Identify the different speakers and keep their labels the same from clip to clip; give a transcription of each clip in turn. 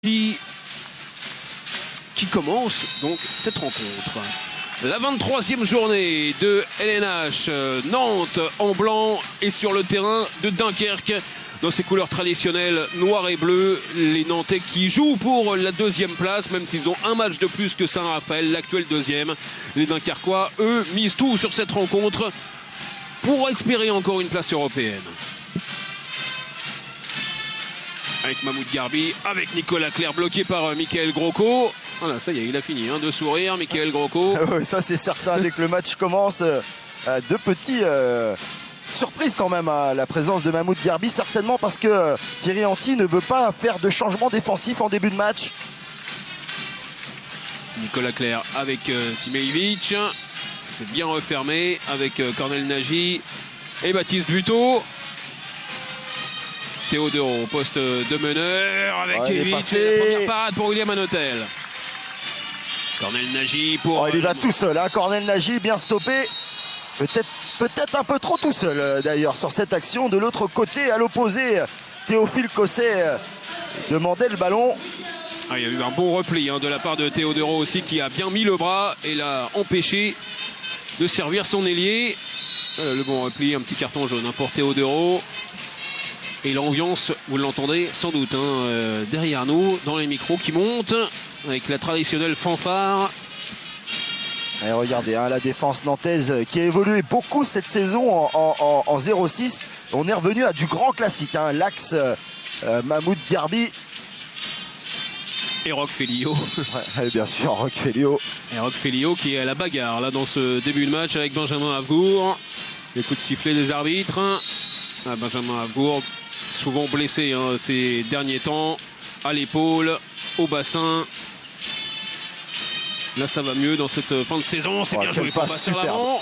Speaker 1: qui commence donc cette rencontre. La 23e journée de LNH, Nantes en blanc et sur le terrain de Dunkerque dans ses couleurs traditionnelles noir et bleu. Les Nantais qui jouent pour la deuxième place, même s'ils ont un match de plus que Saint-Raphaël, l'actuel deuxième. Les Dunkerquois, eux, misent tout sur cette rencontre pour espérer encore une place européenne. Avec Mahmoud Garbi, avec Nicolas Clerc bloqué par Michael Grosco. Voilà, ça y est, il a fini de sourire, Michael Grosco.
Speaker 2: Oui, ça c'est certain, dès que le match commence, de petits surprises quand même à la présence de Mahmoud Garbi, certainement parce que Thierry Anti ne veut pas faire de changement défensif en début de match.
Speaker 1: Nicolas Clerc avec Simejevic, ça s'est bien refermé avec Cornel Nagy et Baptiste Buteau. Théodoro au poste de meneur avec Kevin, la première parade pour William Hanotel. Cornel Nagy pour...
Speaker 2: il y va tout seul, Cornel Nagy bien stoppé. Peut-être un peu trop tout seul d'ailleurs sur cette action. De l'autre côté, à l'opposé, Théophile Cosset demandait le ballon.
Speaker 1: Il y a eu un bon repli de la part de Théodoro aussi, qui a bien mis le bras et l'a empêché de servir son ailier. Le bon repli, un petit carton jaune pour Théodoro. Et l'ambiance, vous l'entendez sans doute derrière nous, dans les micros qui montent, avec la traditionnelle fanfare.
Speaker 2: Et regardez, la défense nantaise qui a évolué beaucoup cette saison en 0-6. On est revenu à du grand classique, l'axe Mahmoud Garbi.
Speaker 1: Et Roch Félio.
Speaker 2: Ouais, bien sûr, Roch Félio.
Speaker 1: Et Roch Félio qui est à la bagarre là, dans ce début de match avec Benjamin Havgour. Les coups de sifflet des arbitres. Benjamin Havgour, souvent blessé ces derniers temps, à l'épaule, au bassin. Là ça va mieux dans cette fin de saison, c'est bien joué pour Bastien Lamont.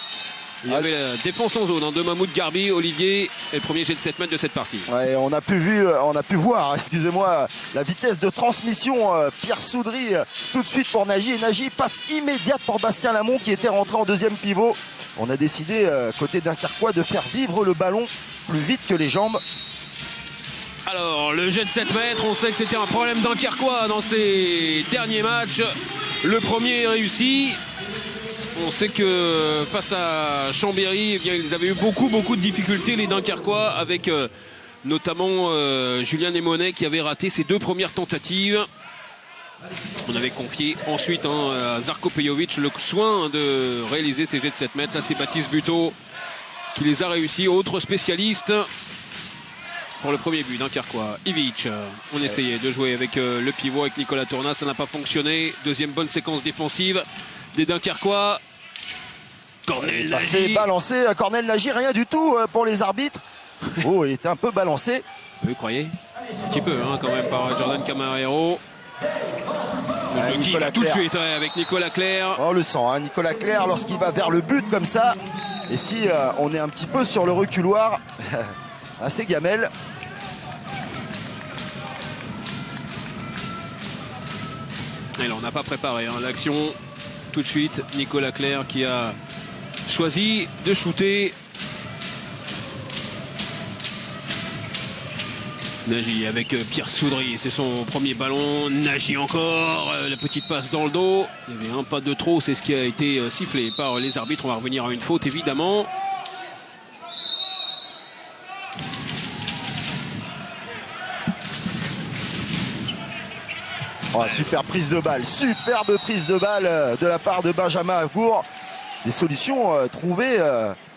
Speaker 1: Il y avait la défense en zone de Mahmoud Garbi, Olivier, et le premier jet de 7 mètres de cette partie.
Speaker 2: Ouais, on a pu voir, excusez-moi, la vitesse de transmission. Pierre Soudry tout de suite pour Nagy, et Nagy passe immédiate pour Bastien Lamont qui était rentré en deuxième pivot. On a décidé, côté Dunkerquois, de faire vivre le ballon plus vite que les jambes.
Speaker 1: Alors, le jet de 7 mètres, on sait que c'était un problème Dunkerquois dans ces derniers matchs. Le premier est réussi. On sait que face à Chambéry, ils avaient eu beaucoup de difficultés, les Dunkerquois, avec notamment Julien Némonet qui avait raté ses 2 premières tentatives. On avait confié ensuite à Zarko Pejovic le soin de réaliser ces jets de 7 mètres. Là, c'est Baptiste Buteau qui les a réussi. Autre spécialiste pour le premier but Dunkerquois. Ivic, on essayait de jouer avec le pivot, avec Nicolas Tourna. Ça n'a pas fonctionné. Deuxième bonne séquence défensive des Dunkerquois. Cornel Nagy.
Speaker 2: Balancé, Cornel Nagy, rien du tout pour les arbitres. Il était un peu balancé.
Speaker 1: Vous croyez? Un petit peu quand même par Jordan Camarero. Tout de suite avec Nicolas Clerc.
Speaker 2: On le sent, Nicolas Clerc, lorsqu'il va vers le but comme ça. Et si on est un petit peu sur le reculoir, c'est gamelle.
Speaker 1: Et là, on n'a pas préparé l'action. Tout de suite, Nicolas Clerc qui a choisi de shooter. Nagy avec Pierre Soudry, c'est son premier ballon. Nagy encore, la petite passe dans le dos. Il y avait un pas de trop, c'est ce qui a été sifflé par les arbitres. On va revenir à une faute évidemment.
Speaker 2: Superbe prise de balle de la part de Benjamin Havgour. Des solutions trouvées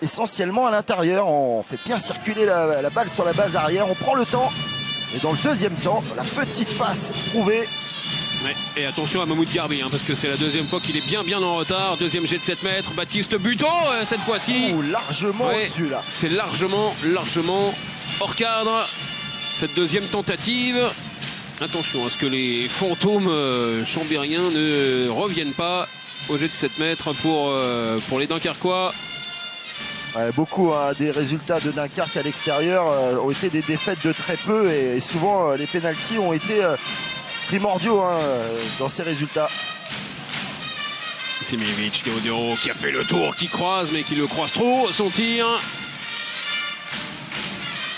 Speaker 2: essentiellement à l'intérieur. On fait bien circuler la balle sur la base arrière, on prend le temps. Et dans le deuxième temps, la petite passe trouvée.
Speaker 1: Ouais, et attention à Mahmoud Garbi, parce que c'est la deuxième fois qu'il est bien en retard. Deuxième jet de 7 mètres, Baptiste Buteau cette fois-ci.
Speaker 2: Largement au-dessus là.
Speaker 1: C'est largement hors cadre cette deuxième tentative. Attention à ce que les fantômes chambériens ne reviennent pas au jet de 7 mètres pour les Dunkerquois.
Speaker 2: Beaucoup des résultats de Dunkerque à l'extérieur ont été des défaites de très peu, et souvent les pénaltys ont été primordiaux dans ces résultats.
Speaker 1: Simejevic, Théodoro qui a fait le tour, qui croise mais qui le croise trop, son tir.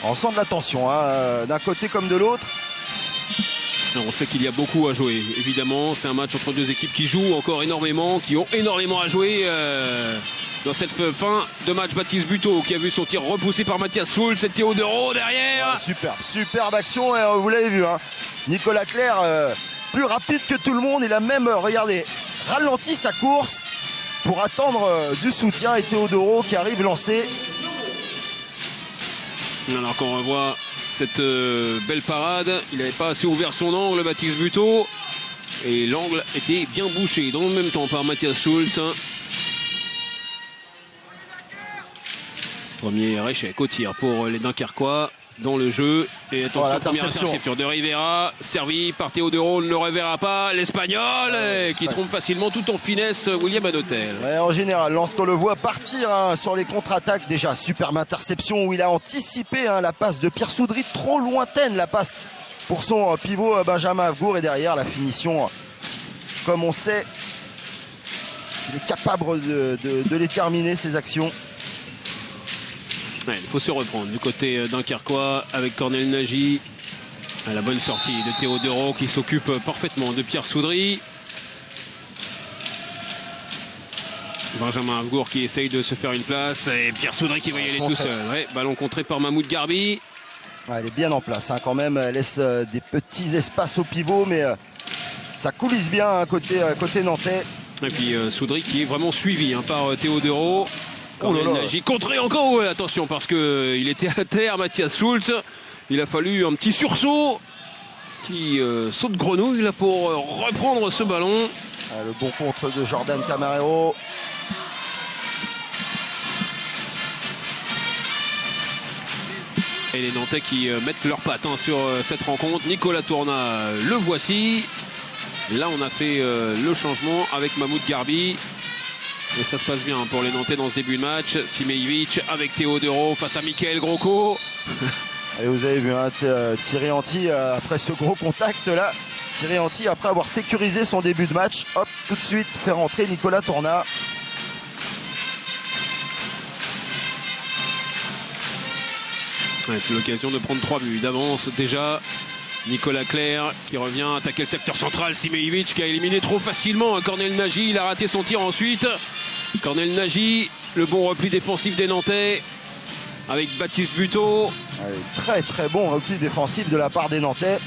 Speaker 2: On sent de la tension d'un côté comme de l'autre.
Speaker 1: Alors, on sait qu'il y a beaucoup à jouer. Évidemment, c'est un match entre deux équipes qui jouent encore énormément, qui ont énormément à jouer dans cette fin de match. Baptiste Buteau qui a vu son tir repoussé par Mathias Schulz. C'est Théodoro derrière.
Speaker 2: Superbe action, et vous l'avez vu. Hein. Nicolas Clerc, plus rapide que tout le monde. Il a même, regardez, ralenti sa course pour attendre du soutien. Et Théodoro qui arrive lancé.
Speaker 1: Alors qu'on revoit cette belle parade, il n'avait pas assez ouvert son angle, Baptiste Buteau, et l'angle était bien bouché dans le même temps par Mathias Schulz. Premier échec au tir pour les Dunkerquois dans le jeu. Et attention, première interception de Rivera, servi par Théodoro, on ne le reverra pas, l'Espagnol qui trompe facilement tout en finesse William Anotel.
Speaker 2: Ouais, en général, lorsqu'on le voit partir sur les contre-attaques, déjà superbe interception où il a anticipé la passe de Pierre Soudry, trop lointaine la passe pour son pivot Benjamin Avgour, et derrière la finition, comme on sait, il est capable de les terminer, ces actions.
Speaker 1: Ouais, il faut se reprendre du côté dunkerquois avec Cornel Nagy. À la bonne sortie de Théodoro qui s'occupe parfaitement de Pierre Soudry. Benjamin Avgour qui essaye de se faire une place. Et Pierre Soudry qui va y aller tout seul. Ouais, ballon contré par Mahmoud Garbi.
Speaker 2: Ouais, elle est bien en place quand même. Elle laisse des petits espaces au pivot, mais ça coulisse bien côté nantais.
Speaker 1: Et puis Soudry qui est vraiment suivi par Théodoro. Nagy contré encore, ouais, attention parce qu'il était à terre, Mathias Schulz. Il a fallu un petit sursaut qui saute grenouille là, pour reprendre ce ballon.
Speaker 2: Le bon contre de Jordan Camarero.
Speaker 1: Et les Nantais qui mettent leurs pattes sur cette rencontre. Nicolas Tourna, le voici. Là on a fait le changement avec Mahmoud Garbi. Et ça se passe bien pour les Nantais dans ce début de match. Simejevic avec Théodoro face à Mickaël Grosco.
Speaker 2: Et vous avez vu Thierry Anti après ce gros contact là. Thierry Anti, après avoir sécurisé son début de match, hop, tout de suite fait rentrer Nicolas Tourna.
Speaker 1: Ouais, c'est l'occasion de prendre 3 buts d'avance déjà. Nicolas Clerc qui revient attaquer le secteur central. Simejevic qui a éliminé trop facilement Cornel Nagy. Il a raté son tir ensuite. Cornel Nagy, le bon repli défensif des Nantais avec Baptiste Buteau.
Speaker 2: Très très bon repli défensif de la part des Nantais.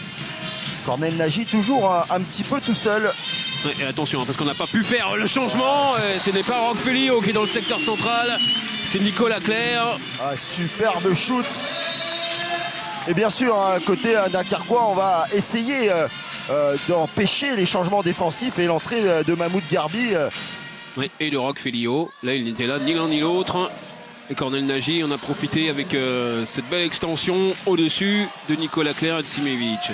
Speaker 2: Cornel Nagy toujours un petit peu tout seul.
Speaker 1: Ouais, et attention parce qu'on n'a pas pu faire le changement. Ce n'est pas Roch Félio qui est dans le secteur central. C'est Nicolas Clerc.
Speaker 2: Superbe shoot. Et bien sûr, côté dunkerquois, on va essayer d'empêcher les changements défensifs et l'entrée de Mahmoud Garbi.
Speaker 1: Oui, et de Roch Félio. Là, il n'était là ni l'un ni l'autre. Et Cornel Nagy en a profité avec cette belle extension au-dessus de Nicolas Clerc et de Simejevic.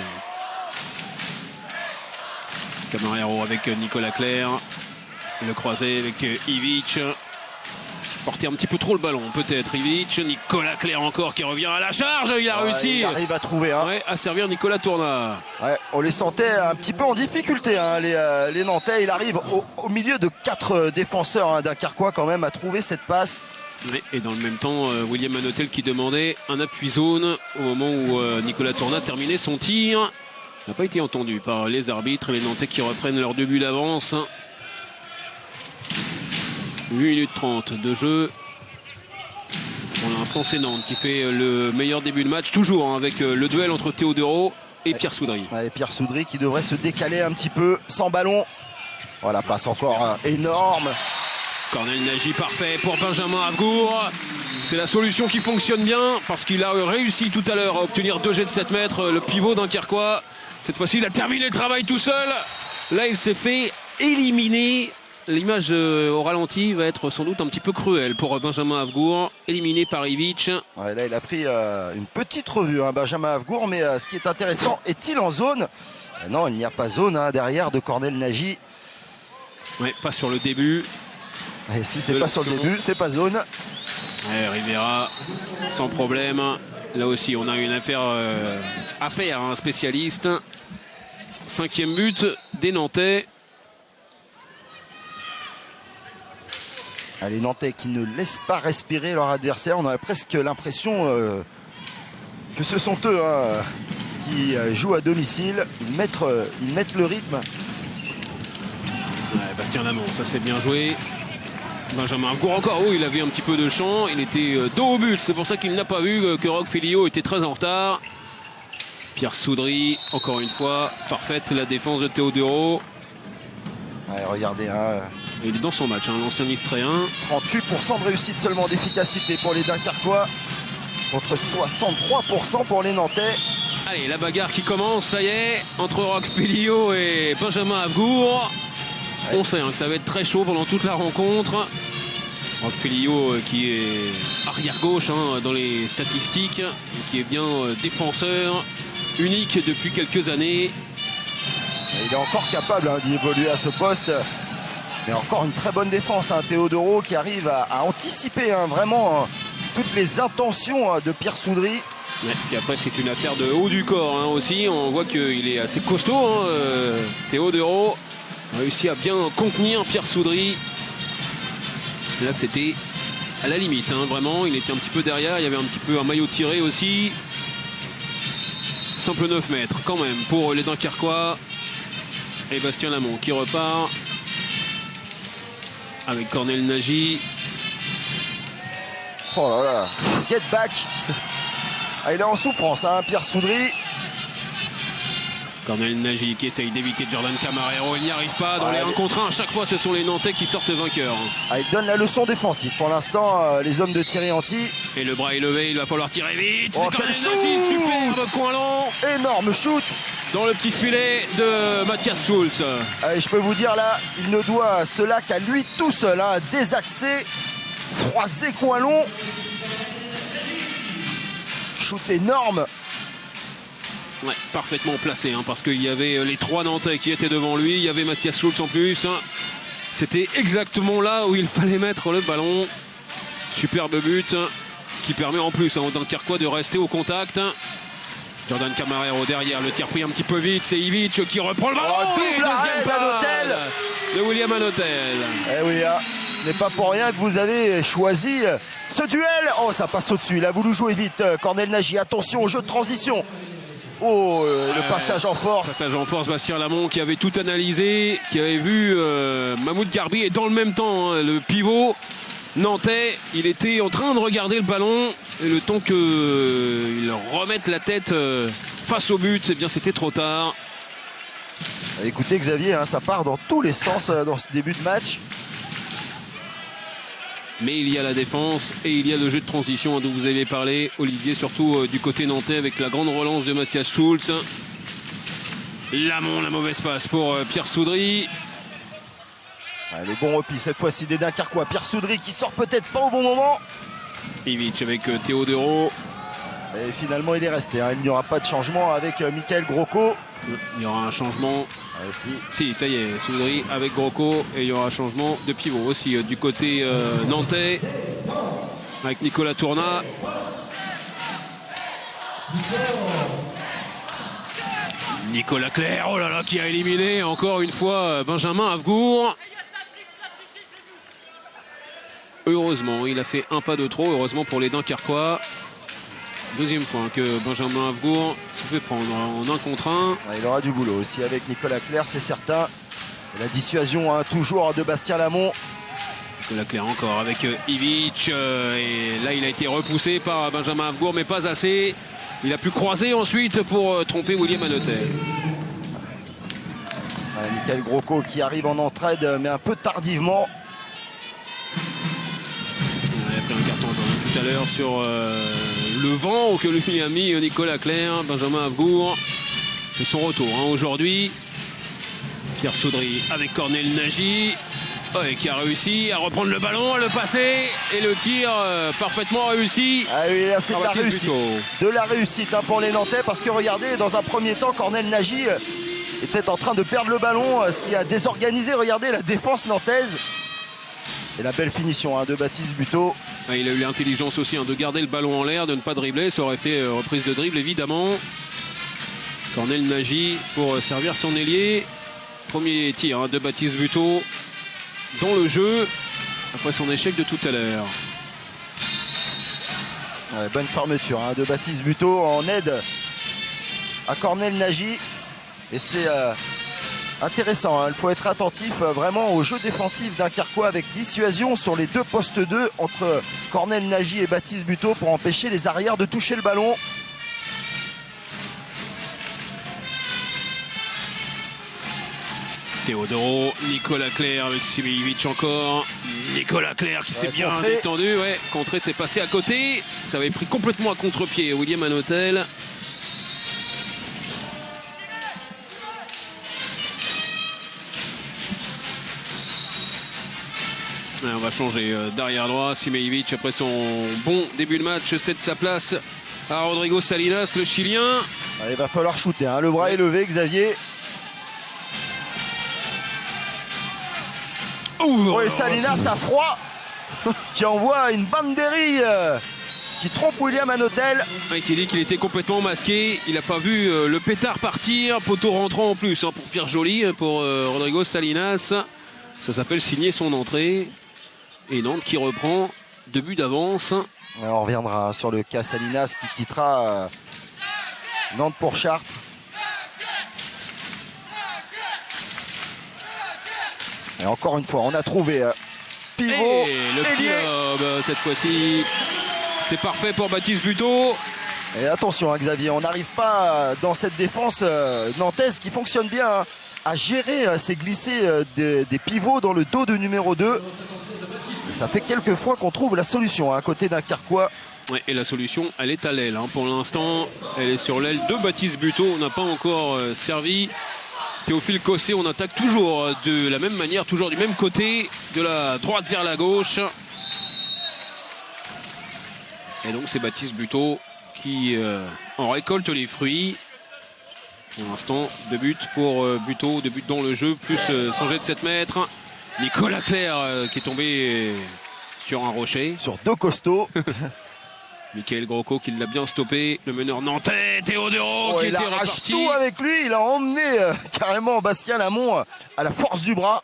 Speaker 1: Camarero avec Nicolas Clerc. Le croisé avec Ivic. Porter un petit peu trop le ballon, peut-être. Ivic, Nicolas Clerc encore qui revient à la charge. Il a réussi.
Speaker 2: Il arrive à trouver.
Speaker 1: Ouais, à servir Nicolas Tourna.
Speaker 2: Ouais, on les sentait un petit peu en difficulté, les Nantais. Il arrive au milieu de 4 défenseurs dunkerquois quand même à trouver cette passe.
Speaker 1: Et dans le même temps, William Anotel qui demandait un appui zone au moment où Nicolas Tourna terminait son tir. N'a pas été entendu par les arbitres. Les Nantais qui reprennent leur début d'avance. 8 minutes 30 de jeu. Pour l'instant, c'est Nantes qui fait le meilleur début de match, toujours avec le duel entre Théodoro et Pierre Soudry.
Speaker 2: Et Pierre Soudry qui devrait se décaler un petit peu sans ballon. Voilà, passe encore énorme.
Speaker 1: Cornel Nagy parfait pour Benjamin Avgour. C'est la solution qui fonctionne bien parce qu'il a réussi tout à l'heure à obtenir 2 jets de 7 mètres. Le pivot dunkerquois. Cette fois-ci, il a terminé le travail tout seul. Là, il s'est fait éliminer. L'image au ralenti va être sans doute un petit peu cruelle pour Benjamin Avgour, éliminé par Ivic.
Speaker 2: Ouais, là, il a pris une petite revue, Benjamin Avgour, mais ce qui est intéressant, est-il en zone? Non, il n'y a pas zone derrière de Cornel Nagy.
Speaker 1: Ouais, pas sur le début.
Speaker 2: Et si c'est pas sur le début, c'est pas zone.
Speaker 1: Ouais, Rivera, sans problème. Là aussi, on a une affaire à faire, un spécialiste. 5e but des Nantais.
Speaker 2: Les Nantais qui ne laissent pas respirer leur adversaire. On a presque l'impression que ce sont eux qui jouent à domicile. Ils mettent le rythme.
Speaker 1: Ouais, Bastien Lamont, ça c'est bien joué. Benjamin Avgour encore, oh, il avait un petit peu de champ, il était dos au but, c'est pour ça qu'il n'a pas vu que Roch Filio était très en retard. Pierre Soudry, encore une fois, parfaite la défense de Teodoro.
Speaker 2: Ouais, regardez, hein.
Speaker 1: Il est dans son match, hein, l'ancien Istréen.
Speaker 2: 38% de réussite seulement d'efficacité pour les Dunkerquois, contre 63% pour les Nantais.
Speaker 1: Allez, la bagarre qui commence, ça y est, entre Roch Filio et Benjamin Avgour. Ouais. On sait hein, que ça va être très chaud pendant toute la rencontre. Roch Filio qui est arrière-gauche hein, dans les statistiques, qui est bien défenseur, unique depuis quelques années.
Speaker 2: Et il est encore capable hein, d'y évoluer à ce poste. Mais encore une très bonne défense. Hein, Teodoro qui arrive à anticiper hein, vraiment toutes les intentions de Pierre Soudry.
Speaker 1: Ouais, et après c'est une affaire de haut du corps hein, aussi. On voit qu'il est assez costaud. Hein, Teodoro a réussi à bien contenir Pierre Soudry. Là c'était à la limite. Hein, vraiment, il était un petit peu derrière. Il y avait un petit peu un maillot tiré aussi. Simple 9 mètres quand même pour les Dunkerquois. Et Bastien Lamont qui repart avec Cornel Nagy.
Speaker 2: Oh là là, get back. Ah, il est en souffrance, hein, Pierre Soudry.
Speaker 1: Cornel Nagy qui essaye d'éviter Jordan Camarero. Il n'y arrive pas dans les 1 contre 1. À chaque fois, ce sont les Nantais qui sortent vainqueurs.
Speaker 2: Ah, il donne la leçon défensive. Pour l'instant, les hommes de Thierry Anti.
Speaker 1: Et le bras est levé, il va falloir tirer vite.
Speaker 2: Oh,
Speaker 1: c'est Cornel Nagy, superbe coin long.
Speaker 2: Énorme shoot.
Speaker 1: Dans le petit filet de Matthias Schulz.
Speaker 2: Ah, je peux vous dire là, il ne doit cela qu'à lui tout seul. Hein, désaxé, croisé coin long. Shoot énorme.
Speaker 1: Ouais, parfaitement placé, hein, parce qu'il y avait les 3 Nantais qui étaient devant lui. Il y avait Matthias Schulz en plus. Hein. C'était exactement là où il fallait mettre le ballon. Superbe but hein, qui permet en plus hein, aux Dunkerquois de rester au contact. Hein. Jordan Camarero derrière, le tir pris un petit peu vite. C'est Ivic qui reprend le ballon.
Speaker 2: Oh,
Speaker 1: deuxième passe de William Anotel.
Speaker 2: Eh oui, hein, ce n'est pas pour rien que vous avez choisi ce duel. Oh, ça passe au-dessus. Il a voulu jouer vite. Cornel Nagy, attention au jeu de transition. Oh, le passage en force.
Speaker 1: Passage en force, Bastien Lamont qui avait tout analysé, qui avait vu Mahmoud Garbi et dans le même temps, hein, le pivot nantais, il était en train de regarder le ballon et le temps qu'il remette la tête face au but, eh bien c'était trop tard.
Speaker 2: Écoutez Xavier, hein, ça part dans tous les sens dans ce début de match.
Speaker 1: Mais il y a la défense et il y a le jeu de transition dont vous avez parlé, Olivier, surtout du côté nantais avec la grande relance de Matthias Schulz. Lamont, la mauvaise passe pour Pierre Soudry.
Speaker 2: Ouais, le bon repli cette fois-ci des Dunkerquois. Pierre Soudry qui sort peut-être pas au bon moment.
Speaker 1: Ivic avec Teodoro.
Speaker 2: Et finalement il est resté. Hein. Il n'y aura pas de changement avec Michael Grocco.
Speaker 1: Il y aura un changement. Si, ça y est, Soudry avec Grocco et il y aura un changement de pivot aussi du côté nantais avec Nicolas Tournat. Nicolas Clerc, oh là là, qui a éliminé encore une fois Benjamin Avgour. Heureusement, il a fait un pas de trop, heureusement pour les Dunkerquois. Deuxième fois que Benjamin Avgour se fait prendre en 1 contre 1.
Speaker 2: Il aura du boulot aussi avec Nicolas Clerc, c'est certain. Et la dissuasion hein, toujours de Bastien Lamont.
Speaker 1: Nicolas Clerc encore avec Ivic. Et là, il a été repoussé par Benjamin Avgour, mais pas assez. Il a pu croiser ensuite pour tromper William Anotel.
Speaker 2: Michael Grocco qui arrive en entraide, mais un peu tardivement.
Speaker 1: Il a pris un carton tout à l'heure sur le vent que lui a mis Nicolas Clerc. Benjamin Avgour fait son retour hein, aujourd'hui. Pierre Soudry avec Cornel Nagy. Ouais, qui a réussi à reprendre le ballon, à le passer et le tir parfaitement réussi.
Speaker 2: Ah oui, là c'est de la réussite. De la réussite hein, pour les Nantais parce que regardez, dans un premier temps, Cornel Nagy était en train de perdre le ballon, ce qui a désorganisé, regardez, la défense nantaise. Et la belle finition hein, de Baptiste Buteau.
Speaker 1: Ah, il a eu l'intelligence aussi hein, de garder le ballon en l'air, de ne pas dribbler. Ça aurait fait reprise de dribble évidemment. Cornel Nagy pour servir son ailier. Premier tir hein, de Baptiste Buteau dans le jeu après son échec de tout à l'heure.
Speaker 2: Ouais, bonne fermeture hein, de Baptiste Buteau en aide à Cornel Nagy. Et c'est intéressant, hein. Il faut être attentif vraiment au jeu défensif dunkerquois avec dissuasion sur les deux postes 2 entre Cornel Nagy et Baptiste Buteau pour empêcher les arrières de toucher le ballon.
Speaker 1: Teodoro, Nicolas Clerc avec Simejevic encore. Nicolas Clerc qui s'est bien
Speaker 2: contré.
Speaker 1: détendu. Ouais, contré, c'est passé à côté. Ça avait pris complètement à contre-pied William Hanotel. On va changer d'arrière droit. Simejevic, après son bon début de match, cède sa place à Rodrigo Salinas, le Chilien.
Speaker 2: Il va falloir shooter, hein. Le bras est levé, Xavier. Et Salinas à froid qui envoie une banderie qui trompe William Hanotel.
Speaker 1: Qui dit qu'il était complètement masqué. Il n'a pas vu le pétard partir. Poteau rentrant en plus, hein, pour faire joli pour Rodrigo Salinas. Ça s'appelle signer son entrée. Et Nantes qui reprend 2 buts d'avance.
Speaker 2: On reviendra sur le cas Salinas qui quittera Nantes pour Chartres. Et encore une fois, on a trouvé pivot.
Speaker 1: Et le petit lob, cette fois-ci, c'est parfait pour Baptiste Buteau.
Speaker 2: Et attention, hein, Xavier, on n'arrive pas dans cette défense nantaise qui fonctionne bien, hein, à gérer ces glissés des pivots dans le dos de numéro 2. Et ça fait quelques fois qu'on trouve la solution, hein, à côté dunkerquois.
Speaker 1: Ouais, et la solution, elle est à l'aile. Hein. Pour l'instant, elle est sur l'aile de Baptiste Buteau. On n'a pas encore servi. Théophile Cossé, on attaque toujours de la même manière, toujours du même côté, de la droite vers la gauche. Et donc c'est Baptiste Buteau qui en récolte les fruits. Pour l'instant, 2 buts pour Buteau, 2 buts dans le jeu, plus son jet de 7 mètres. Nicolas Clerc qui est tombé sur un rocher.
Speaker 2: Sur 2 costauds.
Speaker 1: Michael Grocco qui l'a bien stoppé. Le meneur nantais, Teodoro, qui
Speaker 2: il
Speaker 1: était
Speaker 2: arrache
Speaker 1: reparti.
Speaker 2: tout avec lui. Il a emmené carrément Bastien Lamont à la force du bras.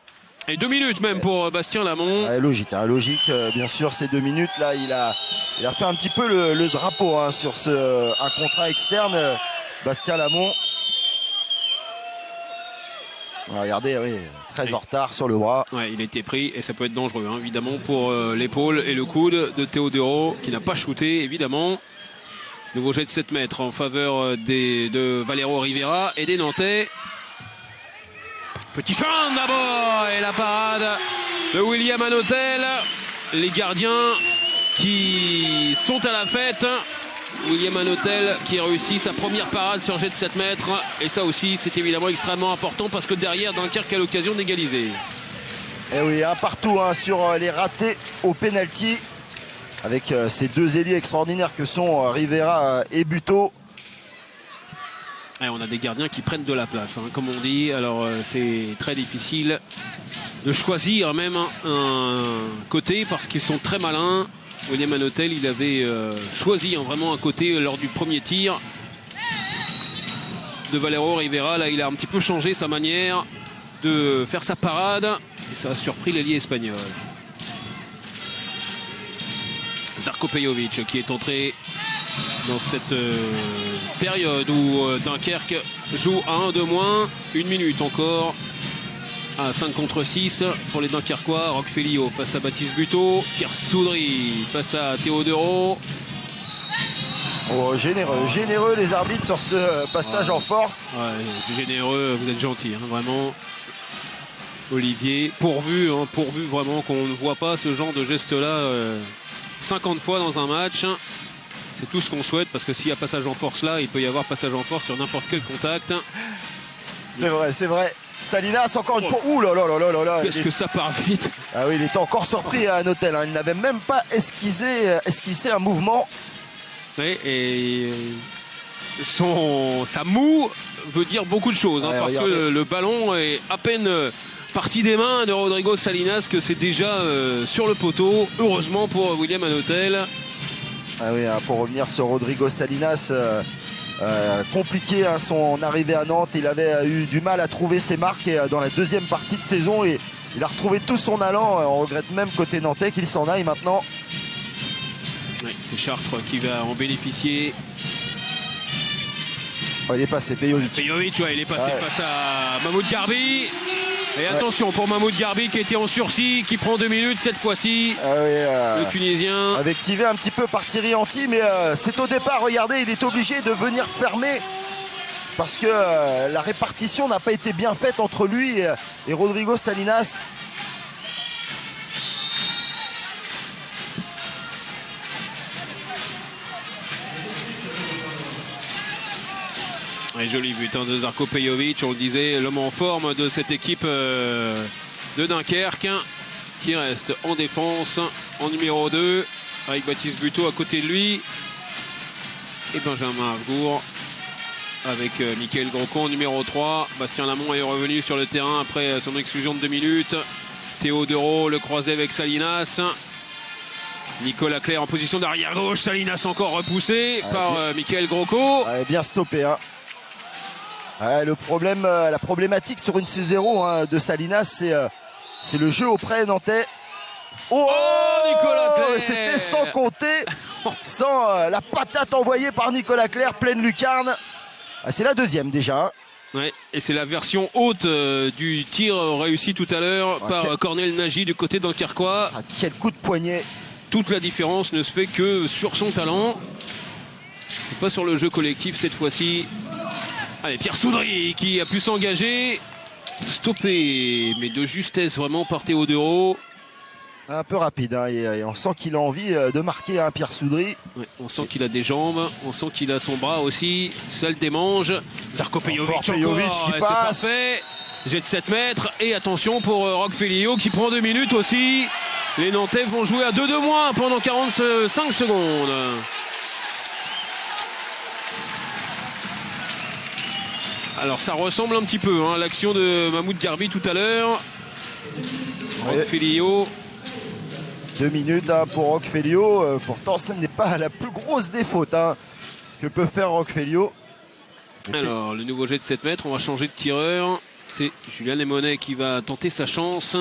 Speaker 1: Et 2 minutes même pour Bastien Lamont.
Speaker 2: Ouais, logique, hein, logique. Bien sûr, ces 2 minutes là, il a fait un petit peu le drapeau, hein, sur un contrat externe. Bastien Lamont. Regardez, oui, très en retard sur le bras.
Speaker 1: Ouais, il a été pris et ça peut être dangereux, hein, évidemment, pour l'épaule et le coude de Teodoro qui n'a pas shooté, évidemment. Nouveau jet de 7 mètres en faveur de Valero Rivera et des Nantais. Petit fin d'abord et la parade de William Hanotel. Les gardiens qui sont à la fête. William Hanotel qui réussit sa première parade sur jet de 7 mètres. Et ça aussi, c'est évidemment extrêmement important parce que derrière, Dunkerque a l'occasion d'égaliser.
Speaker 2: Et oui, un partout, hein, sur les ratés au pénalty. Avec ces 2 ailiers extraordinaires que sont Rivera et Buteau.
Speaker 1: Et on a des gardiens qui prennent de la place, hein, comme on dit. Alors c'est très difficile de choisir même un côté parce qu'ils sont très malins. William Hanotel, il avait choisi, hein, vraiment un côté lors du premier tir de Valero Rivera. Là, il a un petit peu changé sa manière de faire sa parade et ça a surpris l'ailier espagnol. Zarko Pejovic qui est entré dans cette période où Dunkerque joue à 1 de moins. 1 minute encore à 5 contre 6 pour les Dunkerquois. Roch Félio face à Baptiste Buteau. Pierre Soudry face à Teodoro.
Speaker 2: Oh, généreux les arbitres sur ce passage en force.
Speaker 1: Ouais, généreux, vous êtes gentil, hein, vraiment. Olivier, pourvu vraiment qu'on ne voit pas ce genre de geste-là 50 fois dans un match. C'est tout ce qu'on souhaite parce que s'il y a passage en force là, il peut y avoir passage en force sur n'importe quel contact.
Speaker 2: C'est vrai, c'est vrai. Salinas encore une fois. Ouh là là là là là.
Speaker 1: Qu'est-ce que ça part vite.
Speaker 2: Ah oui, il était encore surpris à Hanotel, hein. Il n'avait même pas esquissé un mouvement.
Speaker 1: Oui, et sa moue veut dire beaucoup de choses, hein,
Speaker 2: ouais,
Speaker 1: parce
Speaker 2: regardez.
Speaker 1: que le ballon est à peine parti des mains de Rodrigo Salinas que c'est déjà sur le poteau. Heureusement pour William Hanotel.
Speaker 2: Ah oui, hein, pour revenir sur Rodrigo Salinas, compliqué, hein, son arrivée à Nantes. Il avait eu du mal à trouver ses marques et, dans la deuxième partie de saison. Et il a retrouvé tout son allant. On regrette même côté nantais qu'il s'en aille maintenant.
Speaker 1: Oui, c'est Chartres qui va en bénéficier.
Speaker 2: Oh, il est passé, Pejovic.
Speaker 1: Pejovic, ouais, il est passé face à Mahmoud Garbi. Et attention pour Mahmoud Garbi qui était en sursis, qui prend 2 minutes cette fois-ci. Le Tunisien.
Speaker 2: Activé un petit peu par Thierry Anti, mais c'est au départ, regardez, il est obligé de venir fermer parce que la répartition n'a pas été bien faite entre lui et Rodrigo Salinas.
Speaker 1: Et joli but de Žarko Pejovic, on le disait, l'homme en forme de cette équipe de Dunkerque qui reste en défense en numéro 2 avec Baptiste Buteau à côté de lui et Benjamin Havgour avec Mickaël Grocon en numéro 3. Bastien Lamont est revenu sur le terrain après son exclusion de 2 minutes. Théo Dereau le croisé avec Salinas. Nicolas Clerc en position d'arrière gauche. Salinas encore repoussé par Mickaël Grocon.
Speaker 2: Bien stoppé. Le problème, la problématique sur une 6-0 de Salinas, c'est le jeu auprès nantais.
Speaker 1: Oh, Nicolas Clerc.
Speaker 2: C'était sans compter, sans la patate envoyée par Nicolas Clerc, pleine lucarne. C'est la deuxième déjà.
Speaker 1: Ouais, et c'est la version haute du tir réussi tout à l'heure par Cornel Nagy du côté dunkerquois.
Speaker 2: Quel coup de poignet.
Speaker 1: Toute la différence ne se fait que sur son talent. C'est pas sur le jeu collectif cette fois-ci. Allez, Pierre Soudry qui a pu s'engager. Stoppé, mais de justesse vraiment par Théo Dereau.
Speaker 2: Un peu rapide, et on sent qu'il a envie de marquer Pierre Soudry.
Speaker 1: Ouais, on sent qu'il a des jambes, on sent qu'il a son bras aussi. Ça le démange. Žarko Pejovic
Speaker 2: qui passe.
Speaker 1: Parfait. Jet de 7 mètres. Et attention pour Roque Félio qui prend 2 minutes aussi. Les Nantais vont jouer à 2 de moins pendant 45 secondes. Alors ça ressemble un petit peu à l'action de Mahmoud Garbi tout à l'heure. Roque Félio.
Speaker 2: 2 minutes pour Roque Félio. Pourtant, ce n'est pas la plus grosse des fautes que peut faire Roque Félio.
Speaker 1: Alors, le nouveau jet de 7 mètres, on va changer de tireur. C'est Julien Lemonet qui va tenter sa chance.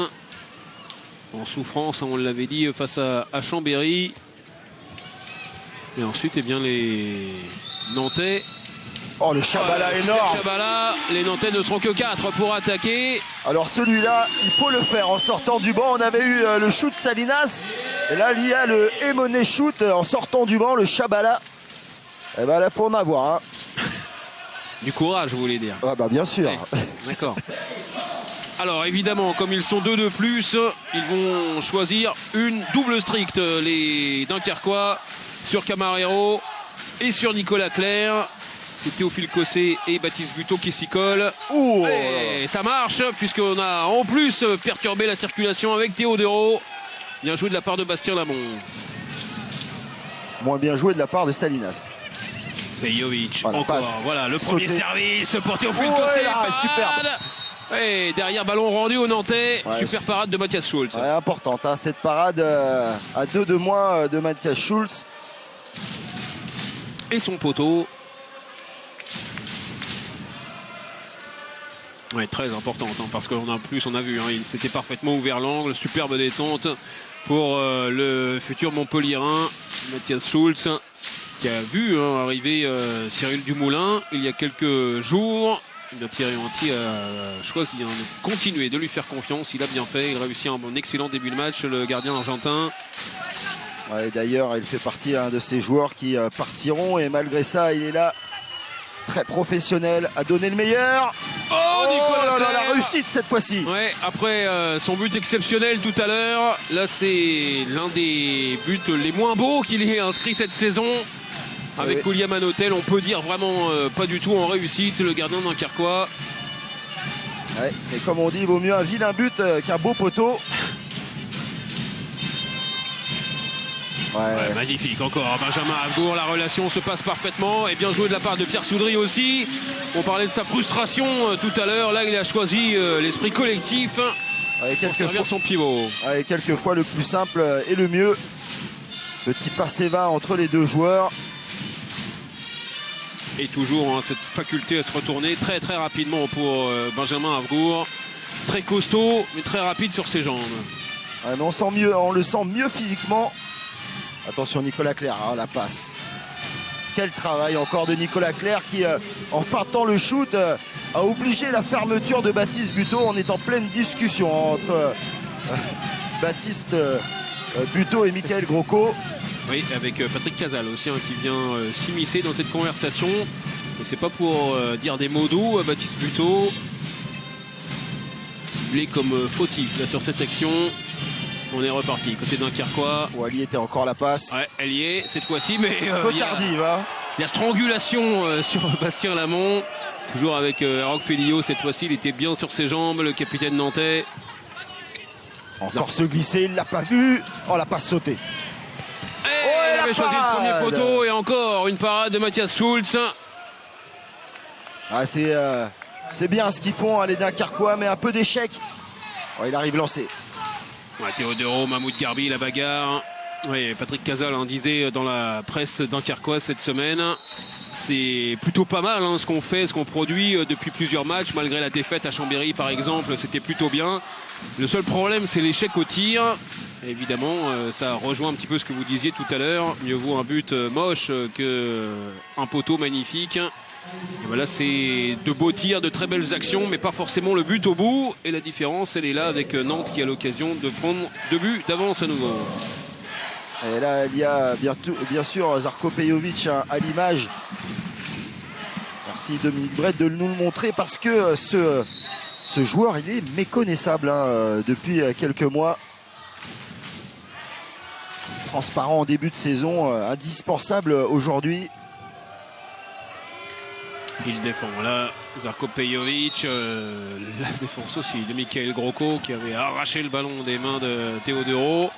Speaker 1: En souffrance, on l'avait dit, face à Chambéry. Et ensuite, eh bien, les Nantais.
Speaker 2: Oh, le Chabala énorme.
Speaker 1: Chabala, les Nantais ne seront que 4 pour attaquer.
Speaker 2: Alors celui-là, il faut le faire en sortant du banc. On avait eu le shoot Salinas. Et là, il y a le Emonet shoot en sortant du banc, le Chabala. Et ben là, il faut en avoir.
Speaker 1: Du courage, vous voulez dire.
Speaker 2: Bien sûr.
Speaker 1: Ouais, d'accord. Alors évidemment, comme ils sont 2 de plus, ils vont choisir une double stricte, les Dunkerquois, sur Camarero et sur Nicolas Clerc. C'est Théophile Cossé et Baptiste Buteau qui s'y collent. Et ça marche, puisqu'on a en plus perturbé la circulation avec Théo Dereau. Bien joué de la part de Bastien Lamont.
Speaker 2: Moins bien joué de la part de Salinas.
Speaker 1: Pejovic, encore. Voilà, le premier service pour Théophile Cossé.
Speaker 2: Superbe.
Speaker 1: Et derrière, ballon rendu au Nantais. Super parade de Matthias Schulz.
Speaker 2: Importante, cette parade à 2 de moins de Matthias Schulz.
Speaker 1: Et son poteau. Ouais, très importante, parce qu'en plus on a vu, il s'était parfaitement ouvert l'angle. Superbe détente pour le futur Montpellierin Matthias Schulz, qui a vu arriver Cyril Dumoulin il y a quelques jours. Thierry Anti a choisi de continuer de lui faire confiance. Il a bien fait, il réussit un excellent début de match, le gardien argentin.
Speaker 2: D'ailleurs, il fait partie de ces joueurs qui partiront, et malgré ça, il est là, très professionnel, à donner le meilleur.
Speaker 1: Nicolas Clerc.
Speaker 2: La réussite cette fois-ci.
Speaker 1: Ouais, après son but exceptionnel tout à l'heure, là c'est l'un des buts les moins beaux qu'il ait inscrit cette saison. Avec William Anotel, on peut dire vraiment pas du tout en réussite, le gardien dunkerquois.
Speaker 2: Et comme on dit, il vaut mieux un vilain but qu'un beau poteau.
Speaker 1: Magnifique encore, Benjamin Havgour, la relation se passe parfaitement et bien joué de la part de Pierre Soudry aussi. On parlait de sa frustration tout à l'heure, là il a choisi l'esprit collectif pour servir son pivot.
Speaker 2: Quelquefois le plus simple et le mieux. Petit passé va entre les deux joueurs.
Speaker 1: Et toujours cette faculté à se retourner très très rapidement pour Benjamin Havgour. Très costaud mais très rapide sur ses jambes.
Speaker 2: Mais on le sent mieux physiquement. Attention Nicolas Clerc, la passe. Quel travail encore de Nicolas Clerc qui, en feintant le shoot, a obligé la fermeture de Baptiste Buteau. On est en pleine discussion entre Baptiste Buteau et Michael Grosco.
Speaker 1: Oui, avec Patrick Casal aussi, qui vient s'immiscer dans cette conversation. Mais c'est pas pour dire des mots doux. Baptiste Buteau ciblé comme fautif là sur cette action. On est reparti côté Dunkerquois.
Speaker 2: Wally était encore la passe.
Speaker 1: Ouais, elle y est cette fois-ci, mais
Speaker 2: un peu tardive.
Speaker 1: Il y a strangulation sur Bastien Lamont. Toujours avec Roch Félio. Cette fois-ci, il était bien sur ses jambes, le capitaine nantais.
Speaker 2: Encore se glisser, il l'a pas vu. Oh, la passe sautée.
Speaker 1: Il avait choisi le premier poteau et encore une parade de Mathias Schulz.
Speaker 2: Ah, c'est bien ce qu'ils font, les Dunkerquois, mais un peu d'échec. Oh, il arrive lancé.
Speaker 1: Ouais, Théodoro, Mahmoud Garbi, la bagarre. Oui, Patrick Casal disait dans la presse dunkerquoise cette semaine, c'est plutôt pas mal ce qu'on fait, ce qu'on produit depuis plusieurs matchs, malgré la défaite à Chambéry par exemple, c'était plutôt bien. Le seul problème, c'est l'échec au tir. Évidemment, ça rejoint un petit peu ce que vous disiez tout à l'heure. Mieux vaut un but moche qu'un poteau magnifique. Et voilà, c'est de beaux tirs, de très belles actions, mais pas forcément le but au bout. Et la différence, elle est là avec Nantes qui a l'occasion de prendre 2 buts d'avance à nouveau.
Speaker 2: Et là, il y a bien sûr Zarko Pejovic à l'image. Merci Dominique Brett de nous le montrer parce que ce joueur, il est méconnaissable depuis quelques mois. Transparent en début de saison, indispensable aujourd'hui.
Speaker 1: Il défend là, Zarko Pejovic, la défense aussi de Michael Grosco qui avait arraché le ballon des mains de Théodoro.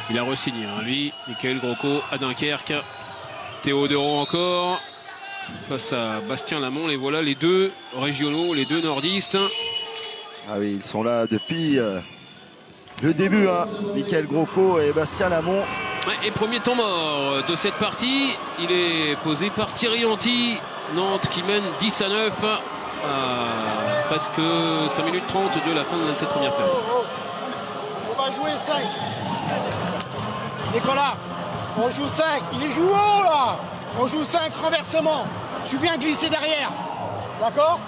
Speaker 1: Il a re-signé, lui, Michael Grosco à Dunkerque. Théodoro encore, face à Bastien Lamont. Les voilà les deux régionaux, les deux nordistes.
Speaker 2: Ah oui, ils sont là depuis le début, Michael Grosco et Bastien Lamont.
Speaker 1: Et premier temps mort de cette partie, il est posé par Thierry Anti. Nantes qui mène 10-9 à presque 5 minutes 30 de la fin de cette première période.
Speaker 3: On va jouer 5. Nicolas, on joue 5. Il est jouant là. On joue 5 renversements. Tu viens glisser derrière. D'accord?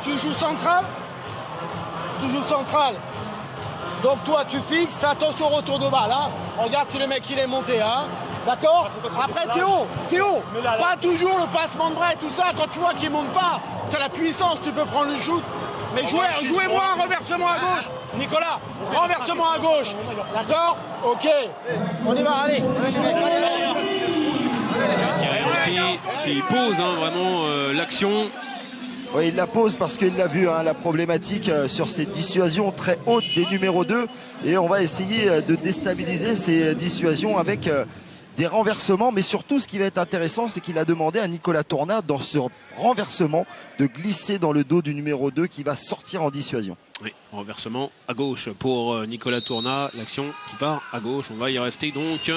Speaker 3: Tu joues central. Tu joues central. Donc toi tu fixes, fais attention au retour de balle. Regarde si le mec il est monté. D'accord? Après Théo, pas toujours le passement de bras et tout ça. Quand tu vois qu'il monte pas, tu as la puissance, tu peux prendre le shoot. Mais jouez-moi un renversement à gauche. Nicolas, renversement à gauche. D'accord? Ok. On y va, allez.
Speaker 1: Qui pose vraiment l'action.
Speaker 2: Oui, il la pose parce qu'il l'a vu, la problématique sur ces dissuasions très hautes des numéros 2. Et on va essayer de déstabiliser ces dissuasions avec des renversements. Mais surtout, ce qui va être intéressant, c'est qu'il a demandé à Nicolas Tourna, dans ce renversement, de glisser dans le dos du numéro 2 qui va sortir en dissuasion.
Speaker 1: Oui, renversement à gauche pour Nicolas Tourna. L'action qui part à gauche. On va y rester donc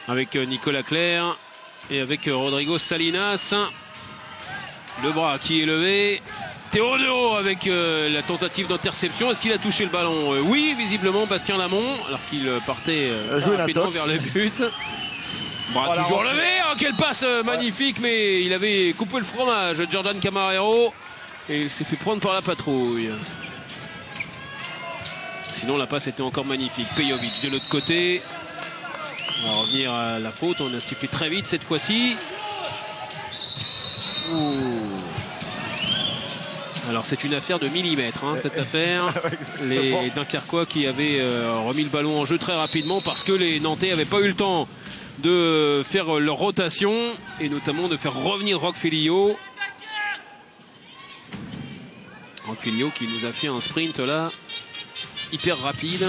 Speaker 1: avec Nicolas Clerc et avec Rodrigo Salinas. Le bras qui est levé. Théodoro avec la tentative d'interception. Est-ce qu'il a touché le ballon? Oui, visiblement Bastien Lamont, alors qu'il partait rapidement vers le but. Bras voilà, toujours levé. Oh, quelle passe magnifique, mais il avait coupé le fromage, Jordan Camarero, et il s'est fait prendre par la patrouille. Sinon la passe était encore magnifique. Pejovic de l'autre côté. On va revenir à la faute. On a sifflé très vite cette fois-ci. Alors c'est une affaire de millimètres cette affaire. Les Dunkerquois qui avaient remis le ballon en jeu très rapidement parce que les Nantais n'avaient pas eu le temps de faire leur rotation et notamment de faire revenir Roch Félio. Roch Félio qui nous a fait un sprint là hyper rapide.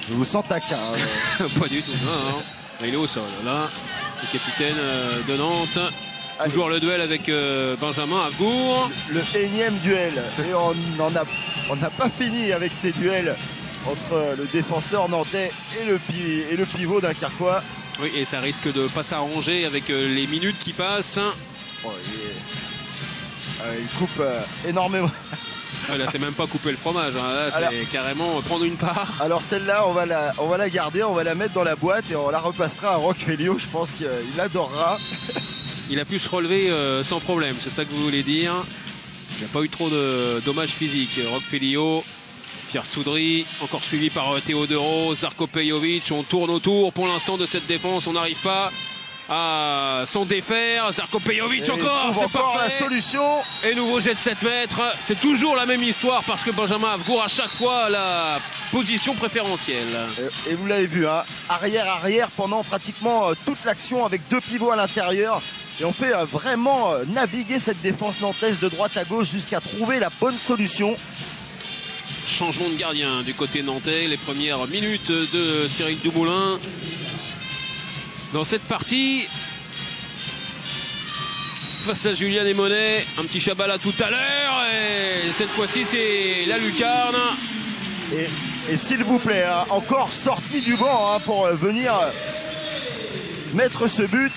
Speaker 2: Je vous sens taquin.
Speaker 1: Pas du tout. Non. Il est au sol là. Le capitaine de Nantes. Allez. Toujours le duel avec Benjamin Avgour.
Speaker 2: Le énième duel. Et on n'a pas fini avec ces duels entre le défenseur nantais et le pivot dunkerquois.
Speaker 1: Oui, et ça risque de ne pas s'arranger avec les minutes qui passent.
Speaker 2: Oh, il coupe énormément.
Speaker 1: Ouais, là, c'est même pas couper le fromage. Hein. Là, c'est
Speaker 2: Alors,
Speaker 1: carrément prendre une part.
Speaker 2: alors celle-là, on va la garder, on va la mettre dans la boîte et on la repassera à Roch Félio. Je pense qu'il adorera.
Speaker 1: Il a pu se relever sans problème, c'est ça que vous voulez dire. Il n'y a pas eu trop de dommages physiques. Roch Félio, Pierre Soudry, encore suivi par Teodoro, Zarko Pejovic. On tourne autour pour l'instant de cette défense. On n'arrive pas à s'en défaire. Zarko Pejovic encore, c'est
Speaker 2: encore la
Speaker 1: parfait.
Speaker 2: solution.
Speaker 1: Et nouveau jet de 7 mètres. C'est toujours la même histoire parce que Benjamin Avgour à chaque fois la position préférentielle.
Speaker 2: Et vous l'avez vu, hein, arrière pendant pratiquement toute l'action avec deux pivots à l'intérieur. Et on fait vraiment naviguer cette défense nantaise de droite à gauche jusqu'à trouver la bonne solution.
Speaker 1: Changement de gardien du côté nantais. Les premières minutes de Cyril Dumoulin dans cette partie. Face à Julien Desmonet. Un petit Chabala tout à l'heure. Et cette fois-ci, c'est la lucarne.
Speaker 2: Et s'il vous plaît, hein, encore sorti du banc hein, pour venir mettre ce but.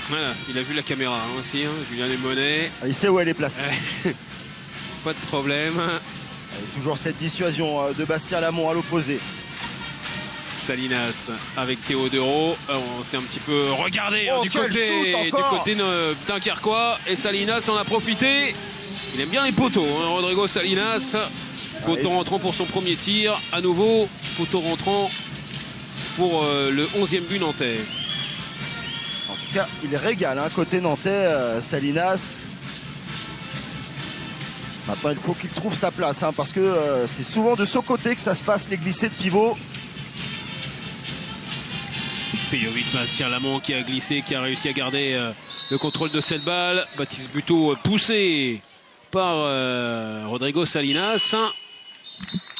Speaker 1: Voilà, il a vu la caméra hein, aussi, hein, Julien Desmonet.
Speaker 2: Il sait où elle est placée.
Speaker 1: Pas de problème.
Speaker 2: Toujours cette dissuasion de Bastien Lamont à l'opposé.
Speaker 1: Salinas avec Teodoro. On s'est un petit peu regardé hein, du côté dunkerquois. Et Salinas en a profité. Il aime bien les poteaux, hein, Rodrigo Salinas. Poteau rentrant pour son premier tir. À nouveau, poteau rentrant pour le 11e but nantais.
Speaker 2: En tout cas, il régale hein, côté nantais, Salinas. Maintenant, il faut qu'il trouve sa place hein, parce que c'est souvent de son côté que ça se passe, les glissés de pivot.
Speaker 1: Pejovic, Bastien Lamont qui a glissé, qui a réussi à garder le contrôle de cette balle. Baptiste Buteau poussé par Rodrigo Salinas.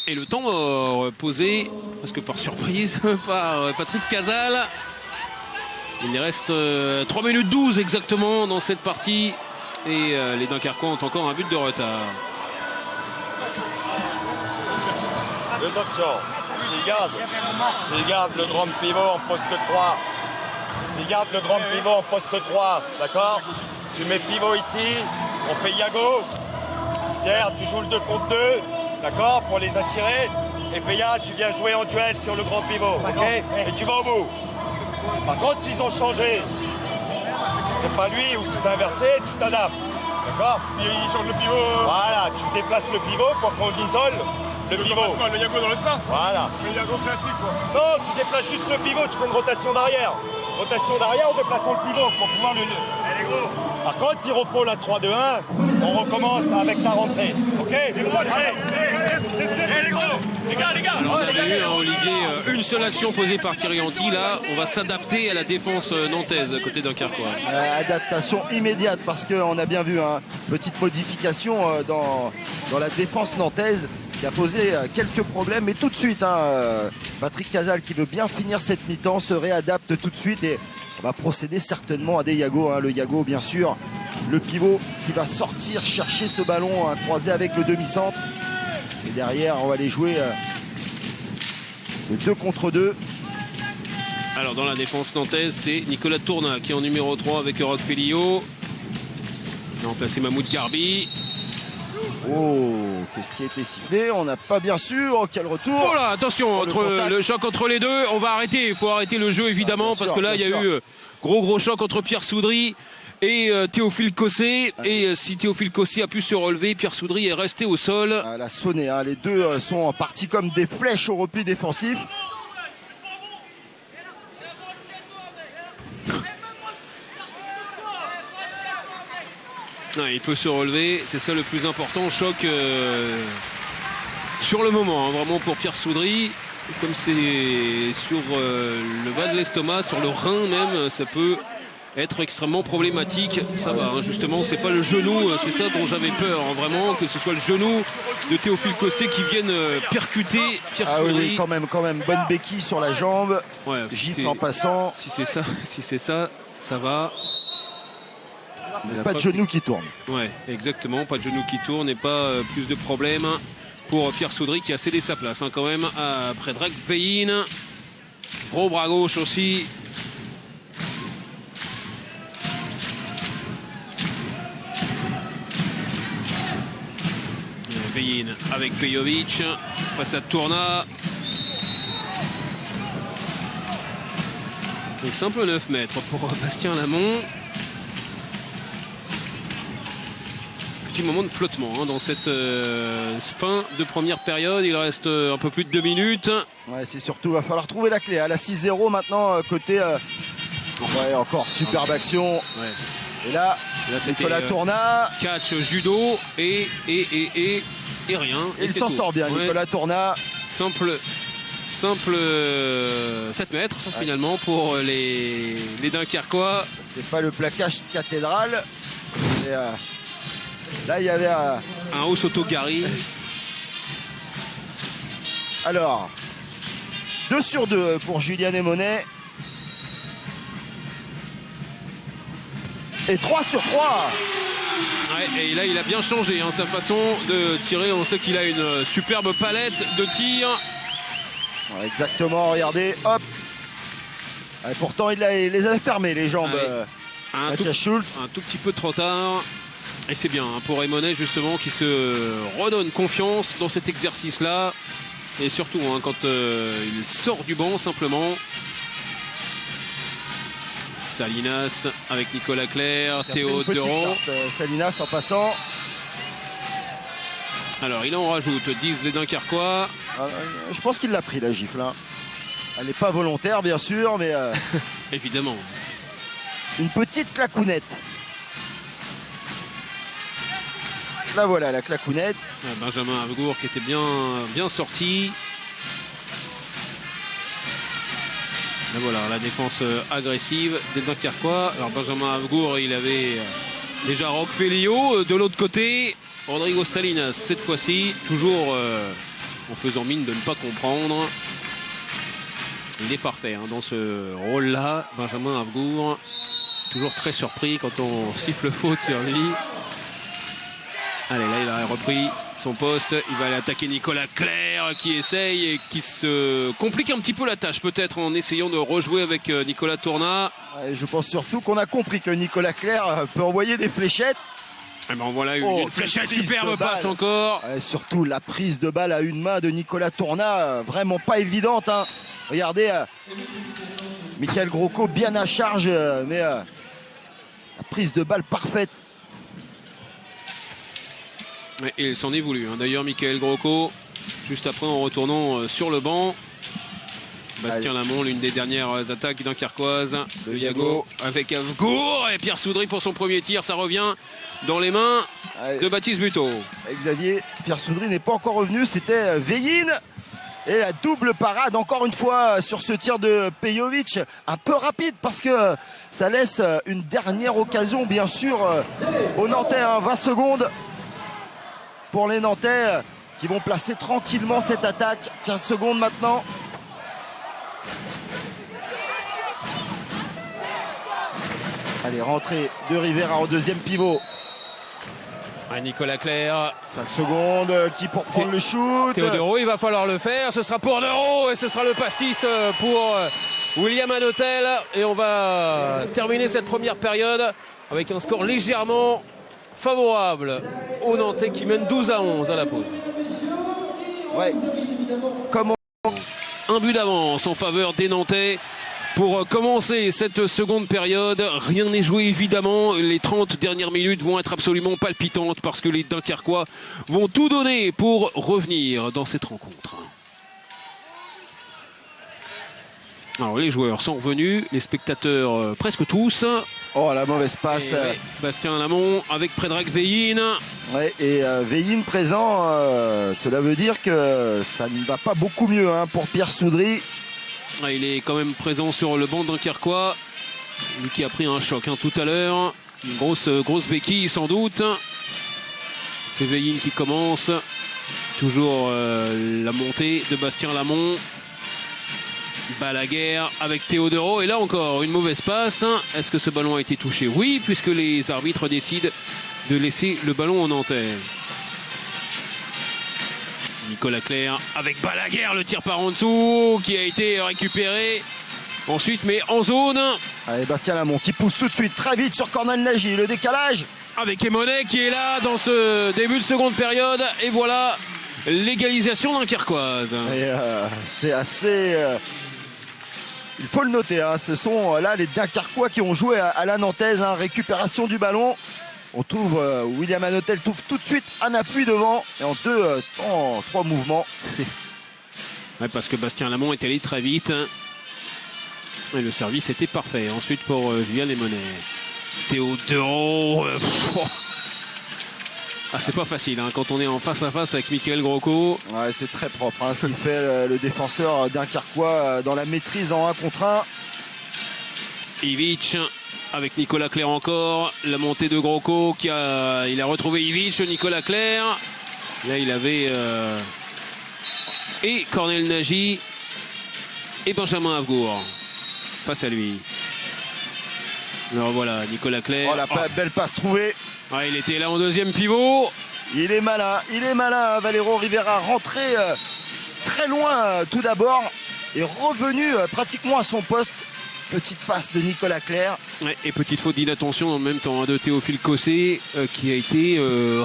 Speaker 1: Et le temps posé, parce que par surprise, par Patrick Casal. Il reste 3 minutes 12 exactement dans cette partie. Et les Dunkerquois ont encore un but de retard.
Speaker 4: Deux options. S'il garde le grand pivot en poste 3. S'il garde le grand pivot en poste 3, d'accord? Tu mets pivot ici, on fait Yago. Pierre, tu joues le 2 contre 2, d'accord? Pour les attirer. Et Péa, tu viens jouer en duel sur le grand pivot, ok? Et tu vas au bout. Par contre, s'ils ont changé, si c'est pas lui ou si c'est inversé, tu t'adaptes. D'accord?
Speaker 5: S'il change le pivot.
Speaker 4: Voilà, tu déplaces le pivot pour qu'on isole le pivot.
Speaker 5: Le Yago dans l'autre sens.
Speaker 4: Voilà.
Speaker 5: Le Yago classique quoi.
Speaker 4: Non, tu déplaces juste le pivot, tu fais une rotation d'arrière. Rotation d'arrière en déplaçant le pivot pour pouvoir le.
Speaker 5: Allez gros.
Speaker 4: Par contre, s'ils refont la 3-2-1, on recommence avec ta rentrée. Ok?
Speaker 5: Allez les gros. Les gars.
Speaker 1: Alors on avait eu hein, Olivier une seule action posée par Thierry Anti. Là, on va s'adapter à la défense nantaise côté Dunkerquois.
Speaker 2: Adaptation immédiate parce qu'on a bien vu une petite modification dans la défense nantaise qui a posé quelques problèmes. Mais tout de suite, Patrick Casal qui veut bien finir cette mi-temps se réadapte tout de suite et on va procéder certainement à des Yago. Le Yago bien sûr, le pivot qui va sortir chercher ce ballon croisé avec le demi-centre. Et derrière, on va aller jouer le 2 contre 2.
Speaker 1: Alors dans la défense nantaise, c'est Nicolas Tourna qui est en numéro 3 avec Roch Félio. Il a remplacé Mahmoud Garbi.
Speaker 2: Oh, qu'est-ce qui a été sifflé? On n'a pas bien sûr. Oh, quel retour!
Speaker 1: Oh là, attention, le choc entre les deux. On va arrêter, il faut arrêter le jeu évidemment parce que là, il y a eu gros choc entre Pierre Soudry et Théophile Cossé. Et si Théophile Cossé a pu se relever, Pierre Soudry est resté au sol.
Speaker 2: Elle a sonné, les deux sont partis comme des flèches au repli défensif.
Speaker 1: Non, il peut se relever, c'est ça le plus important. Choc sur le moment, vraiment pour Pierre Soudry. Et comme c'est sur le bas de l'estomac, sur le rein même, ça peut être extrêmement problématique. Ça va, justement, c'est pas le genou, c'est ça dont j'avais peur, vraiment, que ce soit le genou de Théophile Cossé qui vienne percuter Pierre Soudry.
Speaker 2: Oui, quand même, bonne béquille sur la jambe.
Speaker 1: Ouais,
Speaker 2: gifle en passant.
Speaker 1: Si c'est ça, ça va.
Speaker 2: Pas de genou qui tourne.
Speaker 1: Ouais, exactement, pas de genou qui tourne et pas plus de problèmes pour Pierre Soudry qui a cédé sa place quand même à Predrag Vein. Gros bras gauche aussi. Veyin avec Pejovic face à Tourna. Et simple 9 mètres pour Bastien Lamont. Petit moment de flottement hein, dans cette fin de première période. Il reste un peu plus de 2 minutes.
Speaker 2: Ouais, c'est surtout, va falloir trouver la clé. À la 6-0 maintenant, côté... ouais, encore superbe action.
Speaker 1: Ouais.
Speaker 2: Et là Nicolas Tourna.
Speaker 1: Catch, judo et rien.
Speaker 2: Et il s'en sort bien, ouais. Nicolas Tourna.
Speaker 1: Simple 7 mètres finalement pour les Dunkerquois.
Speaker 2: C'était pas le plaquage cathédrale. Mais, là il y avait un
Speaker 1: haut Soto-Gari.
Speaker 2: Alors 2 sur 2 pour Julien Monet. Et 3 sur 3.
Speaker 1: Ouais, et là il a bien changé hein, sa façon de tirer. On sait qu'il a une superbe palette de tir.
Speaker 2: Ouais, exactement, regardez, hop. Ouais, pourtant il les a fermés les jambes. Mathias Schultz.
Speaker 1: Un tout petit peu trop tard. Et c'est bien hein, pour Monet justement qui se redonne confiance dans cet exercice là. Et surtout hein, quand il sort du banc simplement. Salinas avec Nicolas Clerc, Théo Deron.
Speaker 2: Salinas en passant.
Speaker 1: Alors il en rajoute 10 les Dunkerquois.
Speaker 2: Je pense qu'il l'a pris la gifle. Hein. Elle n'est pas volontaire bien sûr, mais...
Speaker 1: évidemment.
Speaker 2: Une petite clacounette. Là voilà la clacounette.
Speaker 1: Benjamin Avgour qui était bien sorti. Et voilà la défense agressive des Dunkerquois. Alors Benjamin Avgour il avait déjà Roch Félio de l'autre côté. Rodrigo Salinas cette fois-ci toujours en faisant mine de ne pas comprendre. Il est parfait hein, dans ce rôle là. Benjamin Avgour toujours très surpris quand on siffle faute sur lui. Allez là il a repris son poste, il va aller attaquer Nicolas Clerc qui essaye et qui se complique un petit peu la tâche peut-être en essayant de rejouer avec Nicolas Tourna.
Speaker 2: Je pense surtout qu'on a compris que Nicolas Clerc peut envoyer des fléchettes.
Speaker 1: Et ben voilà une fléchette, superbe passe encore.
Speaker 2: Surtout la prise de balle à une main de Nicolas Tourna, vraiment pas évidente. Hein. Regardez, Michael Grosco bien à charge, mais la prise de balle parfaite.
Speaker 1: Et il s'en est voulu. Hein. D'ailleurs, Michael Grosco, juste après en retournant sur le banc. Bastien Lamont, l'une des dernières attaques dunkerquoises.
Speaker 2: Le Yago
Speaker 1: avec Avgour et Pierre Soudry pour son premier tir. Ça revient dans les mains de Baptiste Buteau.
Speaker 2: Xavier, Pierre Soudry n'est pas encore revenu. C'était Veyin. Et la double parade encore une fois sur ce tir de Pejovic. Un peu rapide parce que ça laisse une dernière occasion bien sûr aux Nantais. Hein, 20 secondes. Pour les Nantais qui vont placer tranquillement cette attaque. 15 secondes maintenant. Allez, rentrée de Rivera en deuxième pivot.
Speaker 1: Nicolas Clerc.
Speaker 2: 5 secondes qui pour prendre le shoot.
Speaker 1: Théo Deron, il va falloir le faire. Ce sera pour Deron et ce sera le pastis pour William Anotel. Et on va terminer cette première période avec un score légèrement favorable aux Nantais qui mènent 12-11 à la pause.
Speaker 2: Ouais. Comment
Speaker 1: un but d'avance en faveur des Nantais pour commencer cette seconde période. Rien n'est joué évidemment. Les 30 dernières minutes vont être absolument palpitantes parce que les Dunkerquois vont tout donner pour revenir dans cette rencontre. Alors les joueurs sont revenus, les spectateurs presque tous.
Speaker 2: Oh la mauvaise passe.
Speaker 1: Ouais, Bastien Lamont avec Predrag Veyin.
Speaker 2: Ouais, et Veyin présent, cela veut dire que ça ne va pas beaucoup mieux hein, pour Pierre Soudry.
Speaker 1: Il est quand même présent sur le banc dunkerquois. Lui qui a pris un choc hein, tout à l'heure. Une grosse béquille sans doute. C'est Veyin qui commence. Toujours la montée de Bastien Lamont. Balaguer avec Théo Deron. Et là encore, une mauvaise passe. Est-ce que ce ballon a été touché? Oui, puisque les arbitres décident de laisser le ballon aux Nantais. Nicolas Clerc avec Balaguer, le tir par en dessous qui a été récupéré. Ensuite, mais en zone.
Speaker 2: Allez, Bastien Lamont qui pousse tout de suite très vite sur Cornel Nagy. Le décalage.
Speaker 1: avec Emonet qui est là dans ce début de seconde période. Et voilà l'égalisation dunkerquoise.
Speaker 2: C'est assez... il faut le noter, hein, ce sont là les Dunkerquois qui ont joué à la nantaise, hein, récupération du ballon. On trouve William Hanotel trouve tout de suite un appui devant et en trois mouvements.
Speaker 1: Ouais, parce que Bastien Lamont est allé très vite. Et le service était parfait. Ensuite pour Julien Lemonet. Théo Dereau. Ah, c'est pas facile hein, quand on est en face à face avec Michael Grosco.
Speaker 2: Ouais, c'est très propre hein, ce qu'il fait le défenseur dunkerquois dans la maîtrise en 1 contre 1.
Speaker 1: Ivic avec Nicolas Clerc encore. La montée de Grosco il a retrouvé Ivic, Nicolas Clerc. Là il avait et Cornel Nagy et Benjamin Havgour face à lui. Alors voilà, Nicolas Clerc.
Speaker 2: Oh, la belle passe trouvée.
Speaker 1: Ouais, il était là en deuxième pivot.
Speaker 2: Il est malin, Valero Rivera rentré très loin tout d'abord et revenu pratiquement à son poste. Petite passe de Nicolas Clerc.
Speaker 1: Ouais, et petite faute d'inattention en même temps de Théophile Cossé qui a été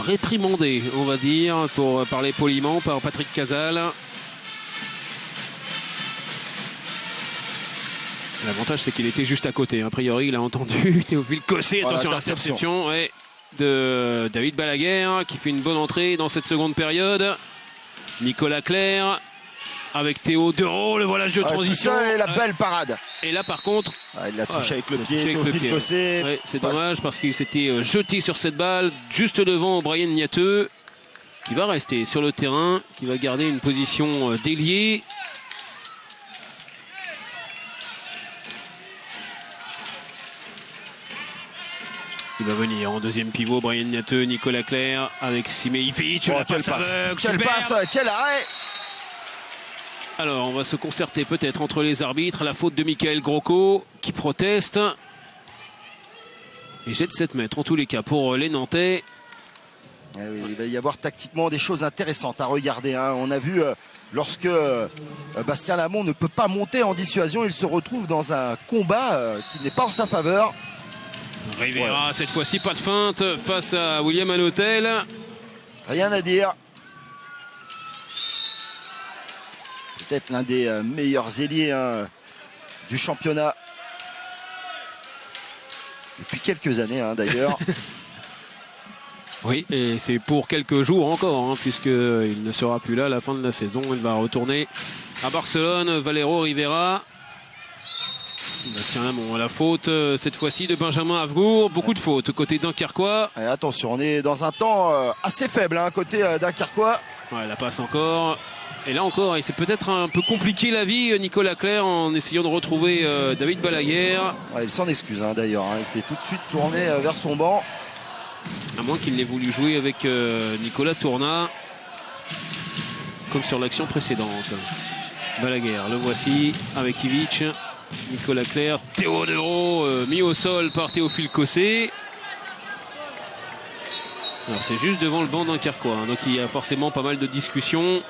Speaker 1: réprimandé, on va dire, pour parler poliment, par Patrick Casal. L'avantage c'est qu'il était juste à côté. A priori il a entendu Théophile Cossé. Attention à l'interception. Ouais, de David Balaguer qui fait une bonne entrée dans cette seconde période. Nicolas Clerc avec Théo Dereau, le voilà le jeu de transition.
Speaker 2: Et la belle parade.
Speaker 1: Et là par contre,
Speaker 2: il l'a touché avec le pied, Théophile Cossé.
Speaker 1: Ouais, c'est dommage parce qu'il s'était jeté sur cette balle juste devant Brian Niateux qui va rester sur le terrain, qui va garder une position d'ailier. Il va venir en deuxième pivot, Brian Niateux, Nicolas Clerc avec Simeïfic.
Speaker 2: Quelle passe, quel arrêt.
Speaker 1: Alors on va se concerter peut-être entre les arbitres. La faute de Michael Grosco qui proteste. Et jette 7 mètres en tous les cas pour les Nantais.
Speaker 2: Oui, il va y avoir tactiquement des choses intéressantes à regarder. Hein. On a vu lorsque Bastien Lamont ne peut pas monter en dissuasion, il se retrouve dans un combat qui n'est pas en sa faveur.
Speaker 1: Rivera, cette fois-ci pas de feinte face à William Hanotel.
Speaker 2: Rien à dire. Peut-être l'un des meilleurs ailiers du championnat. Depuis quelques années d'ailleurs.
Speaker 1: Oui, et c'est pour quelques jours encore, puisqu'il ne sera plus là à la fin de la saison. Il va retourner à Barcelone. Valero Rivera. Bastien Lamont à la faute cette fois-ci de Benjamin Havgour. Beaucoup de fautes côté dunkerquois.
Speaker 2: Et attention, on est dans un temps assez faible côté dunkerquois.
Speaker 1: Ouais, la passe encore. Et là encore, il s'est peut-être un peu compliqué la vie, Nicolas Clerc, en essayant de retrouver David Balaguer.
Speaker 2: Ouais, il s'en excuse d'ailleurs. Il s'est tout de suite tourné vers son banc.
Speaker 1: À moins qu'il n'ait voulu jouer avec Nicolas Tournat, comme sur l'action précédente. Balaguer, le voici avec Ivic. Nicolas Clerc, Théo Dereau mis au sol par Théophile Cossé. Alors c'est juste devant le banc dunkerquois, donc il y a forcément pas mal de discussions.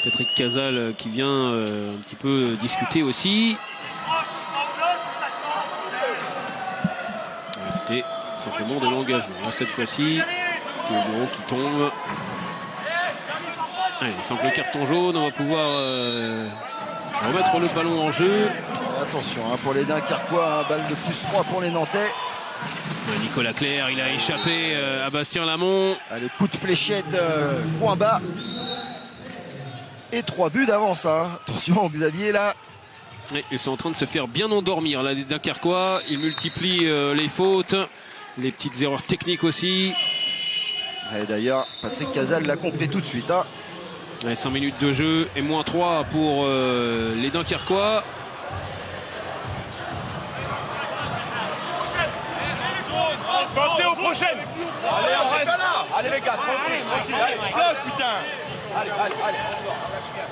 Speaker 1: Patrick Casal qui vient un petit peu discuter aussi. C'était simplement de l'engagement. Cette fois-ci, Théo Dereau qui tombe. Allez, simple carton jaune, on va pouvoir remettre le ballon en jeu.
Speaker 2: Attention pour les Dunkerquois, balle de +3 pour les Nantais.
Speaker 1: Nicolas Clerc, il a échappé à Bastien Lamont.
Speaker 2: Le coup de fléchette, point bas. Et 3 buts d'avance. Attention Xavier là.
Speaker 1: Et ils sont en train de se faire bien endormir là, les Dunkerquois. Ils multiplient les fautes, les petites erreurs techniques aussi.
Speaker 2: Et d'ailleurs, Patrick Casal l'a compris tout de suite.
Speaker 1: 5 minutes de jeu et -3 pour les Dunkerquois.
Speaker 5: Pensez aux prochaines.
Speaker 4: Allez, on reste là. Allez les gars, tranquille. Allez, putain.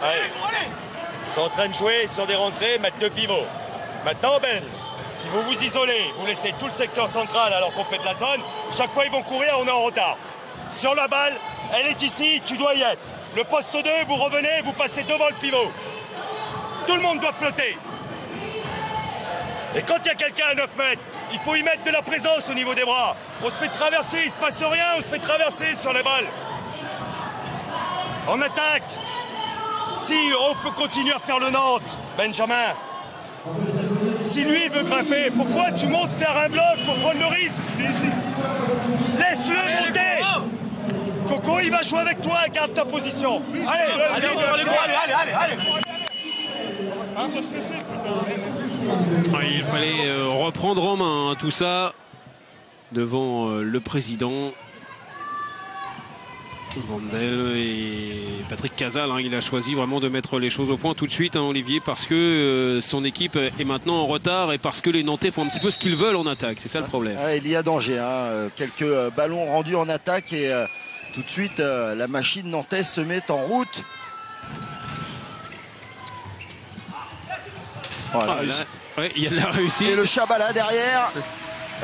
Speaker 4: Allez. Ils sont en train de jouer, ils sont des rentrées, mettre 2 pivots. Maintenant, Ben, si vous vous isolez, vous laissez tout le secteur central alors qu'on fait de la zone, chaque fois ils vont courir, on est en retard. Sur la balle, elle est ici, tu dois y être. Le poste 2, vous revenez, vous passez devant le pivot. Tout le monde doit flotter. Et quand il y a quelqu'un à 9 mètres, il faut y mettre de la présence au niveau des bras. On se fait traverser, il se passe rien, on se fait traverser sur les balles. On attaque. Si on faut continuer à faire le Nantes, Benjamin. Si lui veut grimper, pourquoi tu montes faire un bloc pour prendre le risque? Laisse-le monter. Coco, il va jouer avec toi, garde ta position. Allez.
Speaker 1: Il fallait reprendre en main tout ça devant le président Vandel et Patrick Casal. Il a choisi vraiment de mettre les choses au point tout de suite, Olivier, parce que son équipe est maintenant en retard et parce que les Nantais font un petit peu ce qu'ils veulent en attaque. C'est ça le problème.
Speaker 2: Il y a danger. Quelques ballons rendus en attaque et tout de suite la machine nantaise se met en route. Voilà,
Speaker 1: ouais, il y a de la réussite.
Speaker 2: Et le Chabala derrière.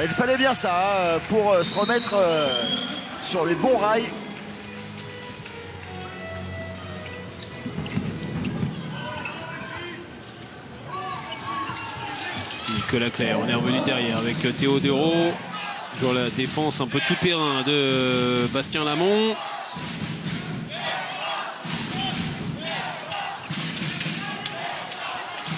Speaker 2: Il fallait bien ça pour se remettre sur les bons rails.
Speaker 1: Nicolas Clerc, on est revenu derrière avec Théodoro. Sur la défense un peu tout terrain de Bastien Lamont.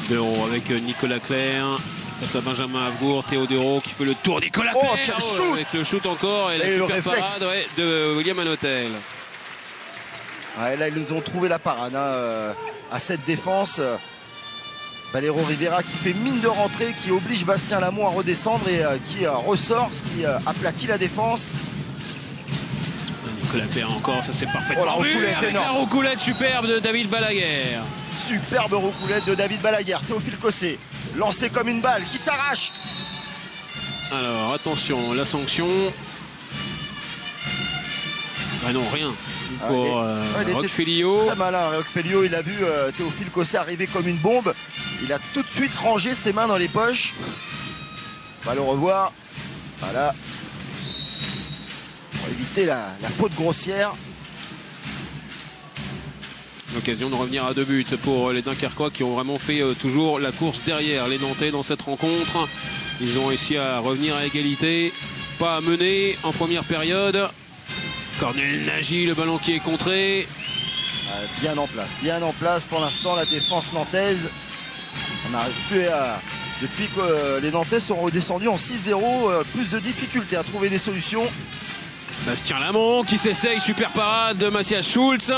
Speaker 1: Deron avec Nicolas Clerc face à Benjamin Avgour. Théodoro qui fait le tour. Nicolas Clerc
Speaker 2: quel shoot
Speaker 1: avec le shoot encore et la super parade de William Hanotel.
Speaker 2: Là, ils nous ont trouvé la parade à cette défense. Valero Rivera qui fait mine de rentrer, qui oblige Bastien Lamont à redescendre et qui ressort, ce qui aplatit la défense.
Speaker 1: Nicolas Clerc encore, ça c'est parfaitement
Speaker 2: la
Speaker 1: vu
Speaker 2: roucoulette
Speaker 1: avec
Speaker 2: énorme.
Speaker 1: La roucoulette superbe de David Balaguer.
Speaker 2: Superbe roucoulette de David Balaguer. Théophile Cossé, lancé comme une balle, qui s'arrache.
Speaker 1: Alors attention, la sanction. Ah non, rien. Pour Roch Félio.
Speaker 2: Très malin, Roch Félio, il a vu Théophile Cossé arriver comme une bombe. Il a tout de suite rangé ses mains dans les poches. On va le revoir. Voilà. Pour éviter la faute grossière.
Speaker 1: L'occasion de revenir à 2 buts pour les Dunkerquois qui ont vraiment fait toujours la course derrière les Nantais dans cette rencontre. Ils ont réussi à revenir à égalité. Pas à mener en première période. Cornel Nagy, le ballon qui est contré.
Speaker 2: Bien en place pour l'instant la défense nantaise. On n'arrive plus depuis que les Nantais sont redescendus en 6-0, plus de difficultés à trouver des solutions.
Speaker 1: Bastien Lamont qui s'essaye, super parade de Mathias Schultz.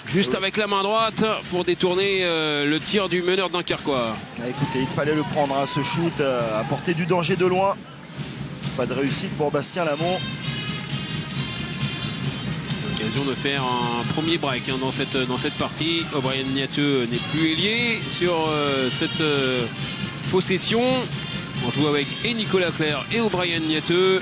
Speaker 1: Juste avec la main droite pour détourner le tir du meneur dunkerquois.
Speaker 2: Écoutez, il fallait le prendre, ce shoot à portée du danger de loin. Pas de réussite pour Bastien Lamont.
Speaker 1: L'occasion de faire un premier break dans cette partie. O'Brien Niateux n'est plus ailier sur cette possession. On joue avec et Nicolas Clerc et O'Brien Niateux.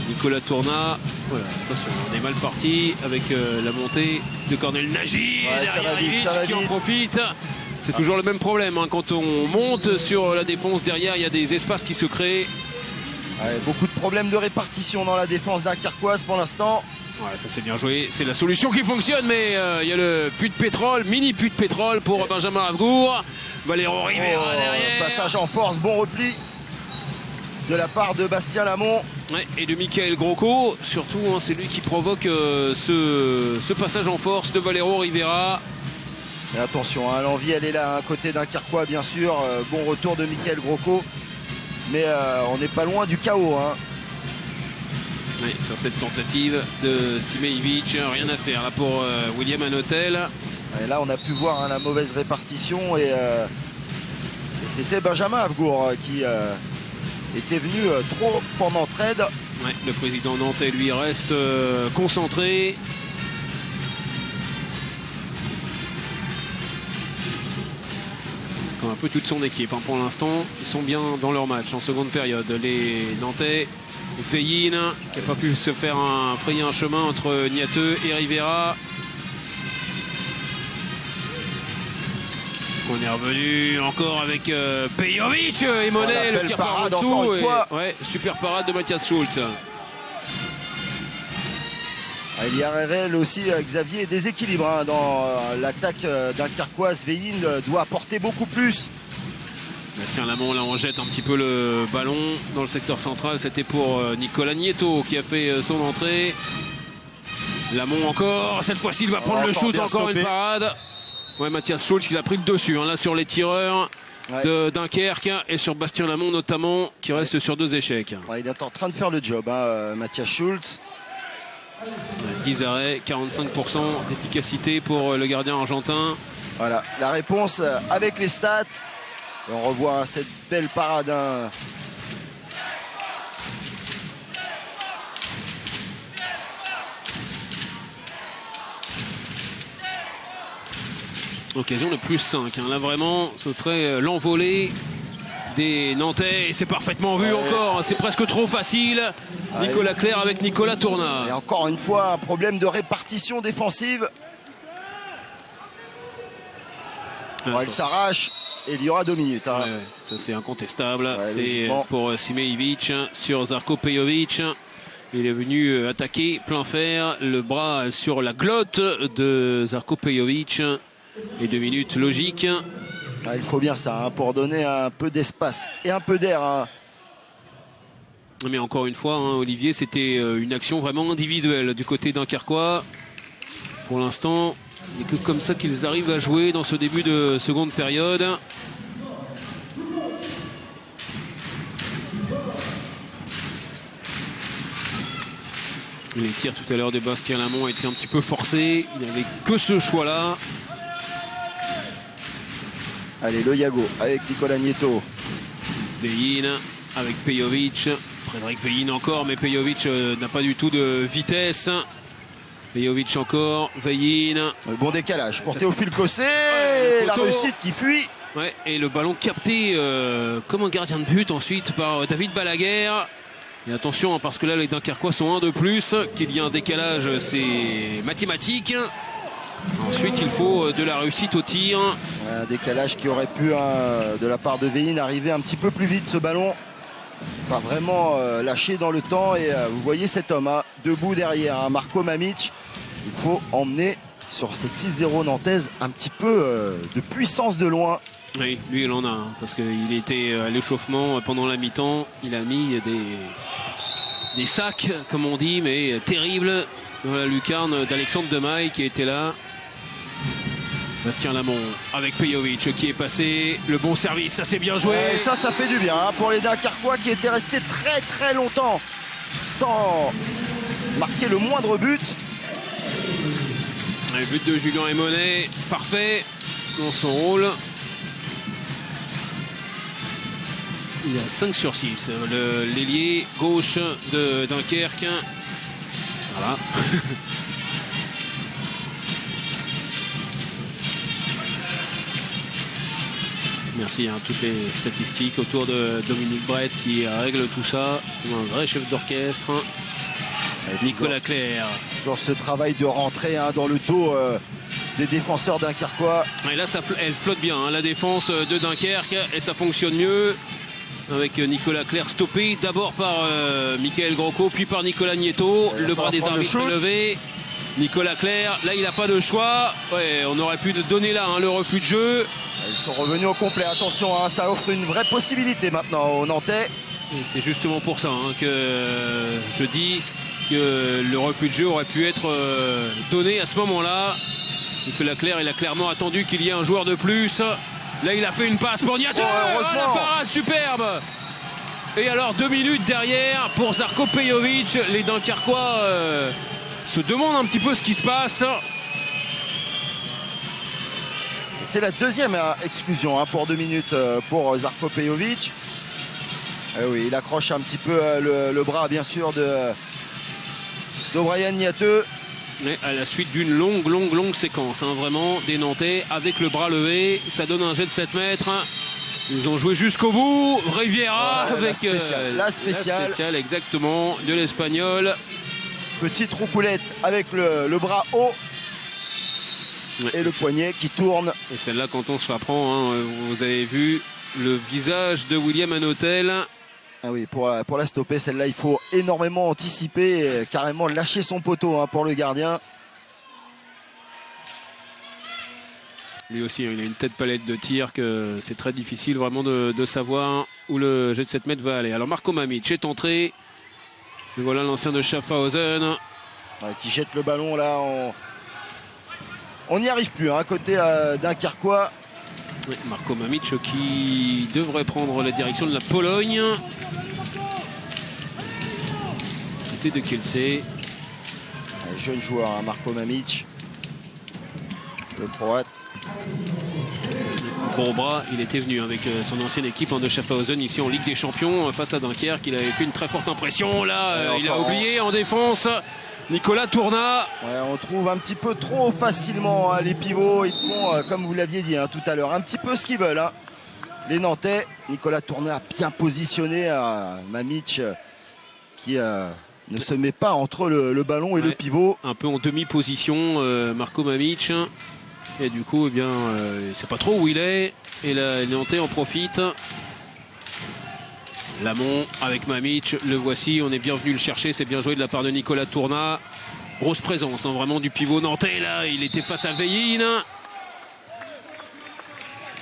Speaker 1: Nicolas Tournat. Voilà, attention, on est mal parti avec la montée de Cornel Nagy. Qui en profite. C'est toujours le même problème. Quand on monte sur la défense derrière, il y a des espaces qui se créent.
Speaker 2: Beaucoup de problèmes de répartition dans la défense dunkerquoise pour l'instant.
Speaker 1: Ouais, ça c'est bien joué, c'est la solution qui fonctionne, mais il y a le puits de pétrole, mini puits de pétrole pour Benjamin Avgour. Valero Rivera derrière.
Speaker 2: Passage en force, bon repli de la part de Bastien Lamont.
Speaker 1: Ouais, et de Michael Grosco, surtout c'est lui qui provoque ce passage en force de Valero Rivera.
Speaker 2: Et attention, l'envie elle est là, côté dunkerquois bien sûr, bon retour de Michael Grosco, mais on n'est pas loin du chaos.
Speaker 1: Oui, sur cette tentative de Simejevic, rien à faire là pour William Hanotel.
Speaker 2: Et là on a pu voir la mauvaise répartition et c'était Benjamin Avgour qui était venu trop en entraide.
Speaker 1: Ouais, le président nantais lui reste concentré. Comme un peu toute son équipe pour l'instant. Ils sont bien dans leur match en seconde période. Les Nantais. Feyin qui n'a pas pu se faire frayer un chemin entre Niateux et Rivera. On est revenu encore avec Pejovic et Monet, le tir par en dessous. Ouais, super parade de Mathias Schultz.
Speaker 2: Il y a réel aussi, Xavier, déséquilibre dans l'attaque dunkerquoise. Feyin doit apporter beaucoup plus.
Speaker 1: Bastien Lamont, là on jette un petit peu le ballon dans le secteur central. C'était pour Nicolas Nieto qui a fait son entrée. Lamont encore, cette fois-ci il va prendre le shoot, encore une parade. Ouais, Mathias Schultz qui a pris le dessus hein, là sur les tireurs de Dunkerque et sur Bastien Lamont notamment qui reste sur 2 échecs.
Speaker 2: Ouais, il est en train de faire le job, hein, Mathias Schultz.
Speaker 1: 10 arrêts, 45% d'efficacité pour le gardien argentin.
Speaker 2: Voilà, la réponse avec les stats. Et on revoit hein, cette belle parade. Hein.
Speaker 1: Occasion de plus 5. Hein. Là vraiment, ce serait l'envolée des Nantais. Et c'est parfaitement vu encore. Hein. C'est presque trop facile. Nicolas Clerc avec Nicolas Tournat.
Speaker 2: Et encore une fois, un problème de répartition défensive. Bon, elle s'arrache et il y aura 2 minutes. Hein.
Speaker 1: Ouais, ça c'est incontestable.
Speaker 2: Ouais,
Speaker 1: c'est
Speaker 2: logiquement.
Speaker 1: pour Simejevic sur Zarko Pejovic. Il est venu attaquer plein fer. Le bras sur la glotte de Zarko Pejovic. Et 2 minutes logiques.
Speaker 2: Il faut bien ça hein, pour donner un peu d'espace et un peu d'air. Hein.
Speaker 1: Mais encore une fois, hein, Olivier, c'était une action vraiment individuelle du côté dunkerquois. Pour l'instant, il n'y a que comme ça qu'ils arrivent à jouer dans ce début de seconde période. Les tirs tout à l'heure de Bastien Lamont étaient un petit peu forcés. Il n'avait que ce choix-là.
Speaker 2: Allez, le Yago avec Nicolas Nieto.
Speaker 1: Veillin avec Pejovic. Frédéric Veillin encore, mais Pejovic n'a pas du tout de vitesse. Pejovic encore, Veillin.
Speaker 2: Bon décalage pour Théophile Cossé.
Speaker 1: Ouais,
Speaker 2: la réussite qui fuit.
Speaker 1: Ouais, et le ballon capté comme un gardien de but ensuite par David Balaguer. Et attention, hein, parce que là les Dunkerquois sont 1 de plus. Qu'il y ait un décalage, c'est mathématique. Ensuite, il faut de la réussite au tir.
Speaker 2: Ouais, un décalage qui aurait pu, hein, de la part de Veillin, arriver un petit peu plus vite ce ballon. Pas vraiment lâché dans le temps. Et vous voyez cet homme hein, debout derrière, hein, Marco Mamic. Il faut emmener sur cette 6-0 nantaise un petit peu de puissance de loin.
Speaker 1: Oui, lui il en a, hein, parce qu'il était à l'échauffement pendant la mi-temps. Il a mis des sacs, comme on dit, mais terribles dans la lucarne d'Alexandre Demaille qui était là. Bastien Lamont avec Pejovic qui est passé. Le bon service, ça c'est bien joué.
Speaker 2: Et ça fait du bien hein, pour les Dunkerquois qui étaient restés très très longtemps sans marquer le moindre but.
Speaker 1: Le but de Julien Aymonet, parfait dans son rôle. Il a 5 sur 6. L'ailier gauche de Dunkerque. Voilà. Merci, hein, toutes les statistiques autour de Dominique Brett qui règle tout ça comme un vrai chef d'orchestre. Nicolas Clerc.
Speaker 2: Sur ce travail de rentrée hein, dans le dos des défenseurs dunkerquois.
Speaker 1: Et là, elle flotte bien, hein, la défense de Dunkerque, et ça fonctionne mieux. Avec Nicolas Clerc stoppé d'abord par Michael Grocco, puis par Nicolas Nieto. Le bras des arbitres levé. Nicolas Clerc, là il n'a pas de choix. Ouais, on aurait pu donner là hein, le refus de jeu.
Speaker 2: Ils sont revenus au complet. Attention, hein, ça offre une vraie possibilité maintenant aux Nantais.
Speaker 1: Et c'est justement pour ça hein, que je dis que le refus de jeu aurait pu être donné à ce moment-là. Nicolas Clerc, il a clairement attendu qu'il y ait un joueur de plus. Là, il a fait une passe pour Niato.
Speaker 2: Heureusement.
Speaker 1: La parade superbe. Et alors, 2 minutes derrière pour Zarko Pejovic. Les Dunkerquois se demandent un petit peu ce qui se passe.
Speaker 2: C'est la deuxième exclusion hein, pour 2 minutes pour Zarko Pejovic. Oui, il accroche un petit peu le bras, bien sûr, d'Obrian Niateux.
Speaker 1: Mais à la suite d'une longue séquence, hein, vraiment, des Nantais avec le bras levé. Ça donne un jet de 7 mètres. Ils ont joué jusqu'au bout. Riviera avec
Speaker 2: la spéciale,
Speaker 1: exactement, de l'Espagnol.
Speaker 2: Petite roucoulette avec le bras haut. Ouais, et le poignet qui tourne.
Speaker 1: Et celle-là, quand on se la prend, hein, vous avez vu le visage de William Hanotel.
Speaker 2: Ah oui, pour la stopper, celle-là, il faut énormément anticiper, et carrément lâcher son poteau hein, pour le gardien.
Speaker 1: Lui aussi, il a une tête palette de tir que c'est très difficile vraiment de savoir où le jet de 7 mètres va aller. Alors Marko Mamić est entré. Et voilà l'ancien de Schaffhausen.
Speaker 2: Ouais, qui jette le ballon là. On n'y arrive plus, hein, à côté Dunkerquois.
Speaker 1: Oui, Marko Mamić qui devrait prendre la direction de la Pologne. Côté de Kielce.
Speaker 2: Jeune joueur, hein, Marko Mamić. Le croate.
Speaker 1: Gros bras, il était venu avec son ancienne équipe de Schaffhausen ici en Ligue des Champions face à Dunkerque. Il avait fait une très forte impression. Là, il a oublié en défense. Nicolas Tourna.
Speaker 2: Ouais, on trouve un petit peu trop facilement hein, les pivots. Ils font, comme vous l'aviez dit hein, tout à l'heure, un petit peu ce qu'ils veulent. Hein. Les Nantais. Nicolas Tourna bien positionné. Mamić qui ne se met pas entre le ballon et le pivot.
Speaker 1: Un peu en demi-position, Marko Mamić. Et du coup, eh bien, il ne sait pas trop où il est. Et là, les Nantais en profitent. Lamont avec Mamić, le voici. On est bien venu le chercher. C'est bien joué de la part de Nicolas Tourna. Grosse présence, hein, vraiment du pivot nantais. Là, il était face à Veillin.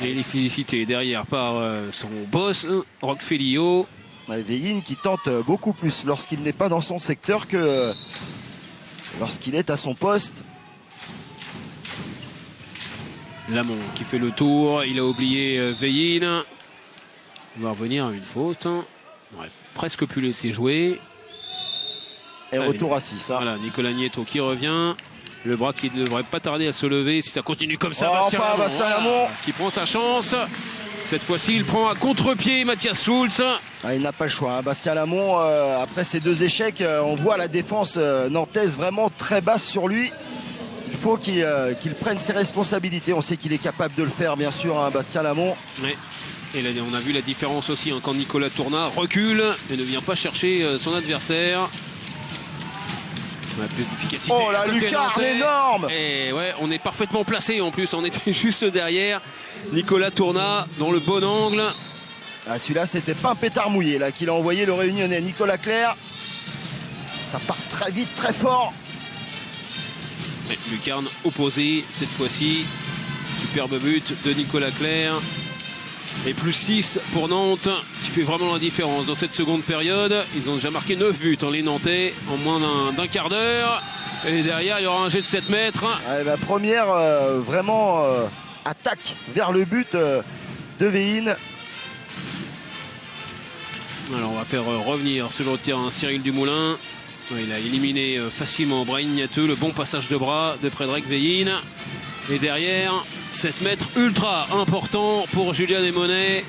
Speaker 1: Et il est félicité derrière par son boss, Roch Feliot.
Speaker 2: Veillin qui tente beaucoup plus lorsqu'il n'est pas dans son secteur que lorsqu'il est à son poste.
Speaker 1: Lamont qui fait le tour, il a oublié Veillin. Il va revenir à une faute. On aurait presque pu laisser jouer.
Speaker 2: Et retour à 6. Hein.
Speaker 1: Voilà, Nicolas Nieto qui revient. Le bras qui ne devrait pas tarder à se lever si ça continue comme ça.
Speaker 2: Bastien Lamont
Speaker 1: qui prend sa chance. Cette fois-ci, il prend à contre-pied Matthias Schulz.
Speaker 2: Il n'a pas le choix. Hein. Bastien Lamont, après ces 2 échecs, on voit la défense nantaise vraiment très basse sur lui. Il faut qu'il prenne ses responsabilités. On sait qu'il est capable de le faire, bien sûr, hein, Bastien Lamont.
Speaker 1: Ouais. Et là, on a vu la différence aussi hein, quand Nicolas Tourna recule et ne vient pas chercher son adversaire. On a plus d'efficacité.
Speaker 2: Oh la lucarne énorme.
Speaker 1: Et ouais, on est parfaitement placé en plus. On était juste derrière. Nicolas Tourna dans le bon angle.
Speaker 2: Ah, celui-là, c'était pas un pétard mouillé là qu'il a envoyé le Réunionnais Nicolas Clerc. Ça part très vite, très fort.
Speaker 1: Ouais, lucarne opposée cette fois-ci. Superbe but de Nicolas Clerc. Et plus 6 pour Nantes, qui fait vraiment la différence dans cette seconde période. Ils ont déjà marqué 9 buts, hein, les Nantais, en moins d'un quart d'heure. Et derrière, il y aura un jet de 7 mètres.
Speaker 2: Ouais, la première, vraiment, attaque vers le but de Veillin.
Speaker 1: Alors, on va faire revenir sur le terrain Cyril Dumoulin. Ouais, il a éliminé facilement Brahim Niateux, le bon passage de bras de Prédric Veillin. Et derrière, 7 mètres ultra important pour Julien Emonet.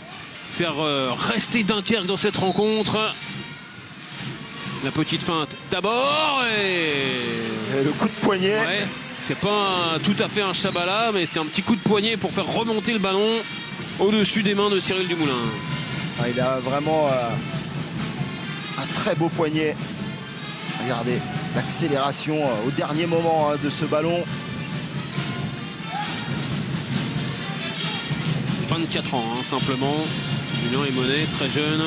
Speaker 1: Faire rester Dunkerque dans cette rencontre. La petite feinte d'abord
Speaker 2: et le coup de poignet.
Speaker 1: Ouais, c'est pas tout à fait un Chabala, mais c'est un petit coup de poignet pour faire remonter le ballon au-dessus des mains de Cyril Dumoulin.
Speaker 2: Ah, il a vraiment un très beau poignet. Regardez l'accélération au dernier moment de ce ballon.
Speaker 1: 24 ans, hein, simplement. Julien Emonet, très jeune.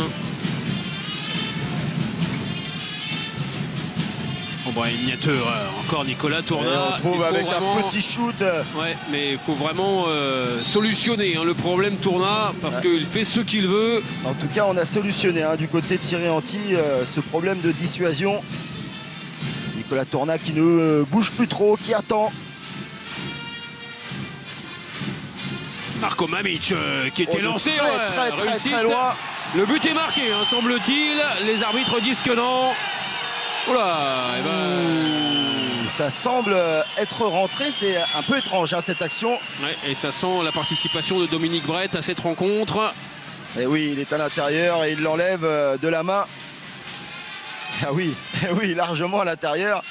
Speaker 1: Brahim Niateux, encore Nicolas Tourna.
Speaker 2: Et on trouve avec
Speaker 1: vraiment...
Speaker 2: un petit shoot.
Speaker 1: Ouais, mais il faut vraiment solutionner hein, le problème Tourna, parce qu'il fait ce qu'il veut.
Speaker 2: En tout cas, on a solutionné hein, du côté de Thierry Anti ce problème de dissuasion. Nicolas Tourna qui ne bouge plus trop, qui attend.
Speaker 1: Marko Mamić qui était lancé,
Speaker 2: très loin.
Speaker 1: Le but est marqué, hein, semble-t-il. Les arbitres disent que non. Oula, et ben...
Speaker 2: Ça semble être rentré, c'est un peu étrange hein, cette action.
Speaker 1: Ouais, et ça sent la participation de Dominique Brett à cette rencontre.
Speaker 2: Et oui, il est à l'intérieur et il l'enlève de la main. Ah oui, oui, largement à l'intérieur.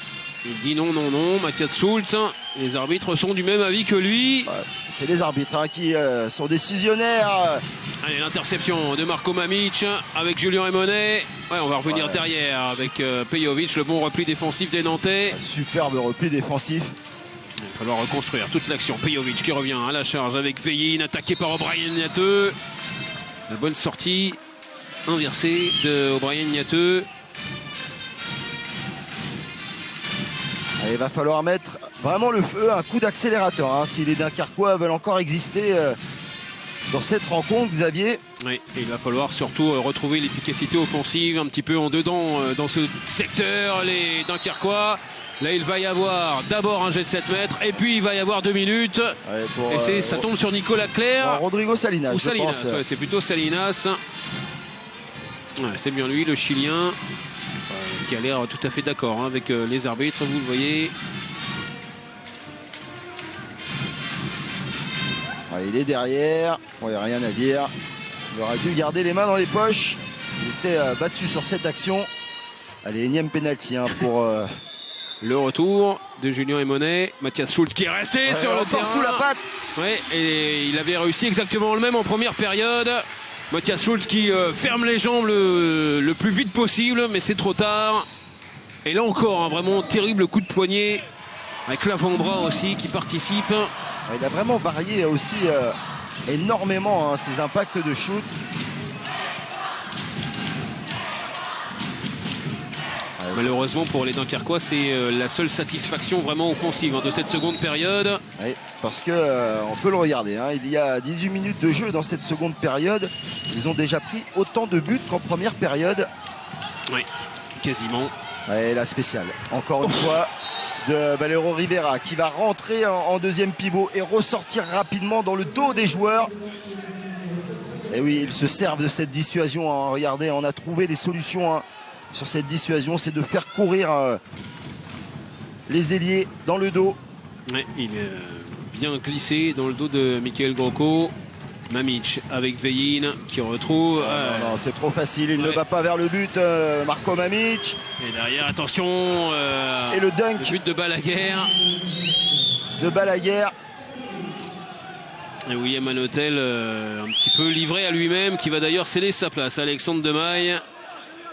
Speaker 1: Il dit non, non, non, Matthias Schulz. Les arbitres sont du même avis que lui.
Speaker 2: Ouais, c'est les arbitres hein, qui sont décisionnaires.
Speaker 1: Allez, l'interception de Marko Mamić avec Julien Emonet. Ouais, on va revenir derrière avec Pejovic, le bon repli défensif des Nantais.
Speaker 2: Superbe repli défensif.
Speaker 1: Il va falloir reconstruire toute l'action. Pejovic qui revient à la charge avec Veillin, attaqué par O'Brien Niateux. La bonne sortie inversée de O'Brien Niateux.
Speaker 2: Il va falloir mettre vraiment le feu, un coup d'accélérateur. Hein, si les Dunkerquois veulent encore exister dans cette rencontre, Xavier.
Speaker 1: Oui, et il va falloir surtout retrouver l'efficacité offensive un petit peu en dedans dans ce secteur. Les Dunkerquois, là il va y avoir d'abord un jet de 7 mètres et puis il va y avoir 2 minutes. Ouais, et ça tombe sur Nicolas Clerc.
Speaker 2: Rodrigo Salinas,
Speaker 1: ou Salinas,
Speaker 2: je pense.
Speaker 1: ouais, c'est plutôt Salinas. Ouais, c'est bien lui, le Chilien, qui a l'air tout à fait d'accord avec les arbitres, vous le voyez.
Speaker 2: Ouais, il est derrière, il n'y a rien à dire. Il aurait dû garder les mains dans les poches. Il était battu sur cette action. Allez, énième pénalty pour...
Speaker 1: Le retour de Julien Emonet. Mathias Schultz qui est resté sur le terrain.
Speaker 2: Sous la patte.
Speaker 1: Ouais, et il avait réussi exactement le même en première période. Mathias Schultz qui ferme les jambes le plus vite possible, mais c'est trop tard. Et là encore, vraiment terrible coup de poignet avec l'avant-bras aussi qui participe.
Speaker 2: Il a vraiment varié aussi énormément ses impacts de shoot.
Speaker 1: Malheureusement pour les Dunkerquois, c'est la seule satisfaction vraiment offensive de cette seconde période.
Speaker 2: Oui, parce que on peut le regarder. Il y a 18 minutes de jeu dans cette seconde période. Ils ont déjà pris autant de buts qu'en première période.
Speaker 1: Oui, quasiment.
Speaker 2: Et la spéciale, encore une fois, de Valero Rivera qui va rentrer en deuxième pivot et ressortir rapidement dans le dos des joueurs. Et oui, ils se servent de cette dissuasion. Regardez, on a trouvé des solutions sur cette dissuasion, c'est de faire courir les ailiers dans le dos.
Speaker 1: Ouais, il est bien glissé dans le dos de Michael Grocco. Mamic avec Veillin qui retrouve.
Speaker 2: Non, c'est trop facile, il ne va pas vers le but, Marco Mamic.
Speaker 1: Et derrière, attention.
Speaker 2: Et le dunk.
Speaker 1: Le but de Balaguer. Et William Hanotel un petit peu livré à lui-même, qui va d'ailleurs céder sa place. Alexandre Demaille.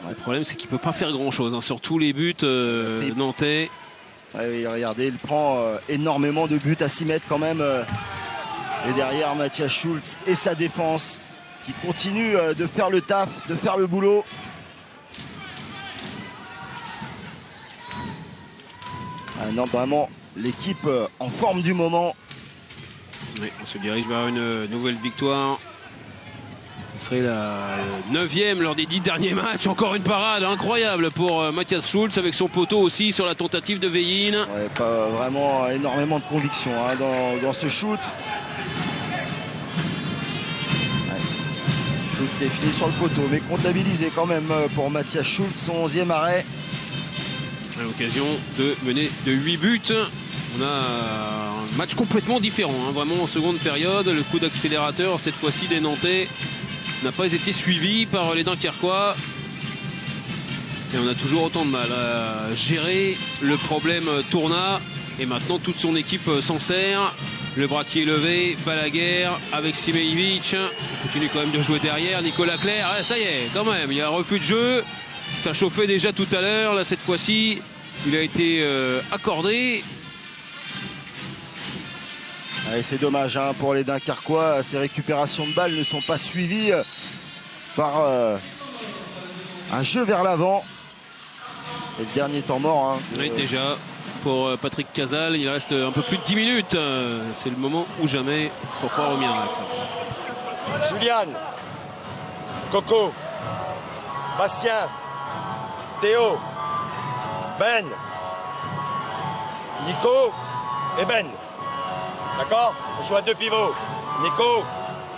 Speaker 1: Le problème, c'est qu'il ne peut pas faire grand-chose sur tous les buts nantais.
Speaker 2: Oui, regardez, il prend énormément de buts à 6 mètres quand même. Et derrière, Mathias Schultz et sa défense qui continue de faire le taf, de faire le boulot. Non, vraiment, l'équipe en forme du moment.
Speaker 1: Oui, on se dirige vers une nouvelle victoire. Ce serait la 9e lors des 10 derniers matchs. Encore une parade incroyable pour Mathias Schultz avec son poteau aussi sur la tentative de Veillin.
Speaker 2: Ouais, pas vraiment énormément de conviction dans ce shoot. Shoot qui est fini sur le poteau, mais comptabilisé quand même pour Mathias Schultz, son 11e arrêt.
Speaker 1: À l'occasion de mener de 8 buts. On a un match complètement différent, vraiment en seconde période. Le coup d'accélérateur, cette fois-ci des Nantais, n'a pas été suivi par les Dunkerquois. Et on a toujours autant de mal à gérer le problème Tourna. Et maintenant, toute son équipe s'en sert. Le bras qui est levé, Balaguer avec Simejevic. On continue quand même de jouer derrière. Nicolas Clerc, ça y est, quand même, il y a un refus de jeu. Ça chauffait déjà tout à l'heure. Là, cette fois-ci, il a été accordé.
Speaker 2: C'est dommage pour les Dunkerquois. Ces récupérations de balles ne sont pas suivies par un jeu vers l'avant. Et le dernier temps mort.
Speaker 1: Oui, déjà. Pour Patrick Casal, il reste un peu plus de 10 minutes. C'est le moment ou jamais pour croire au miracle.
Speaker 4: Julian, Coco, Bastien, Théo, Ben, Nico et Ben. D'accord? On joue à 2 pivots. Nico,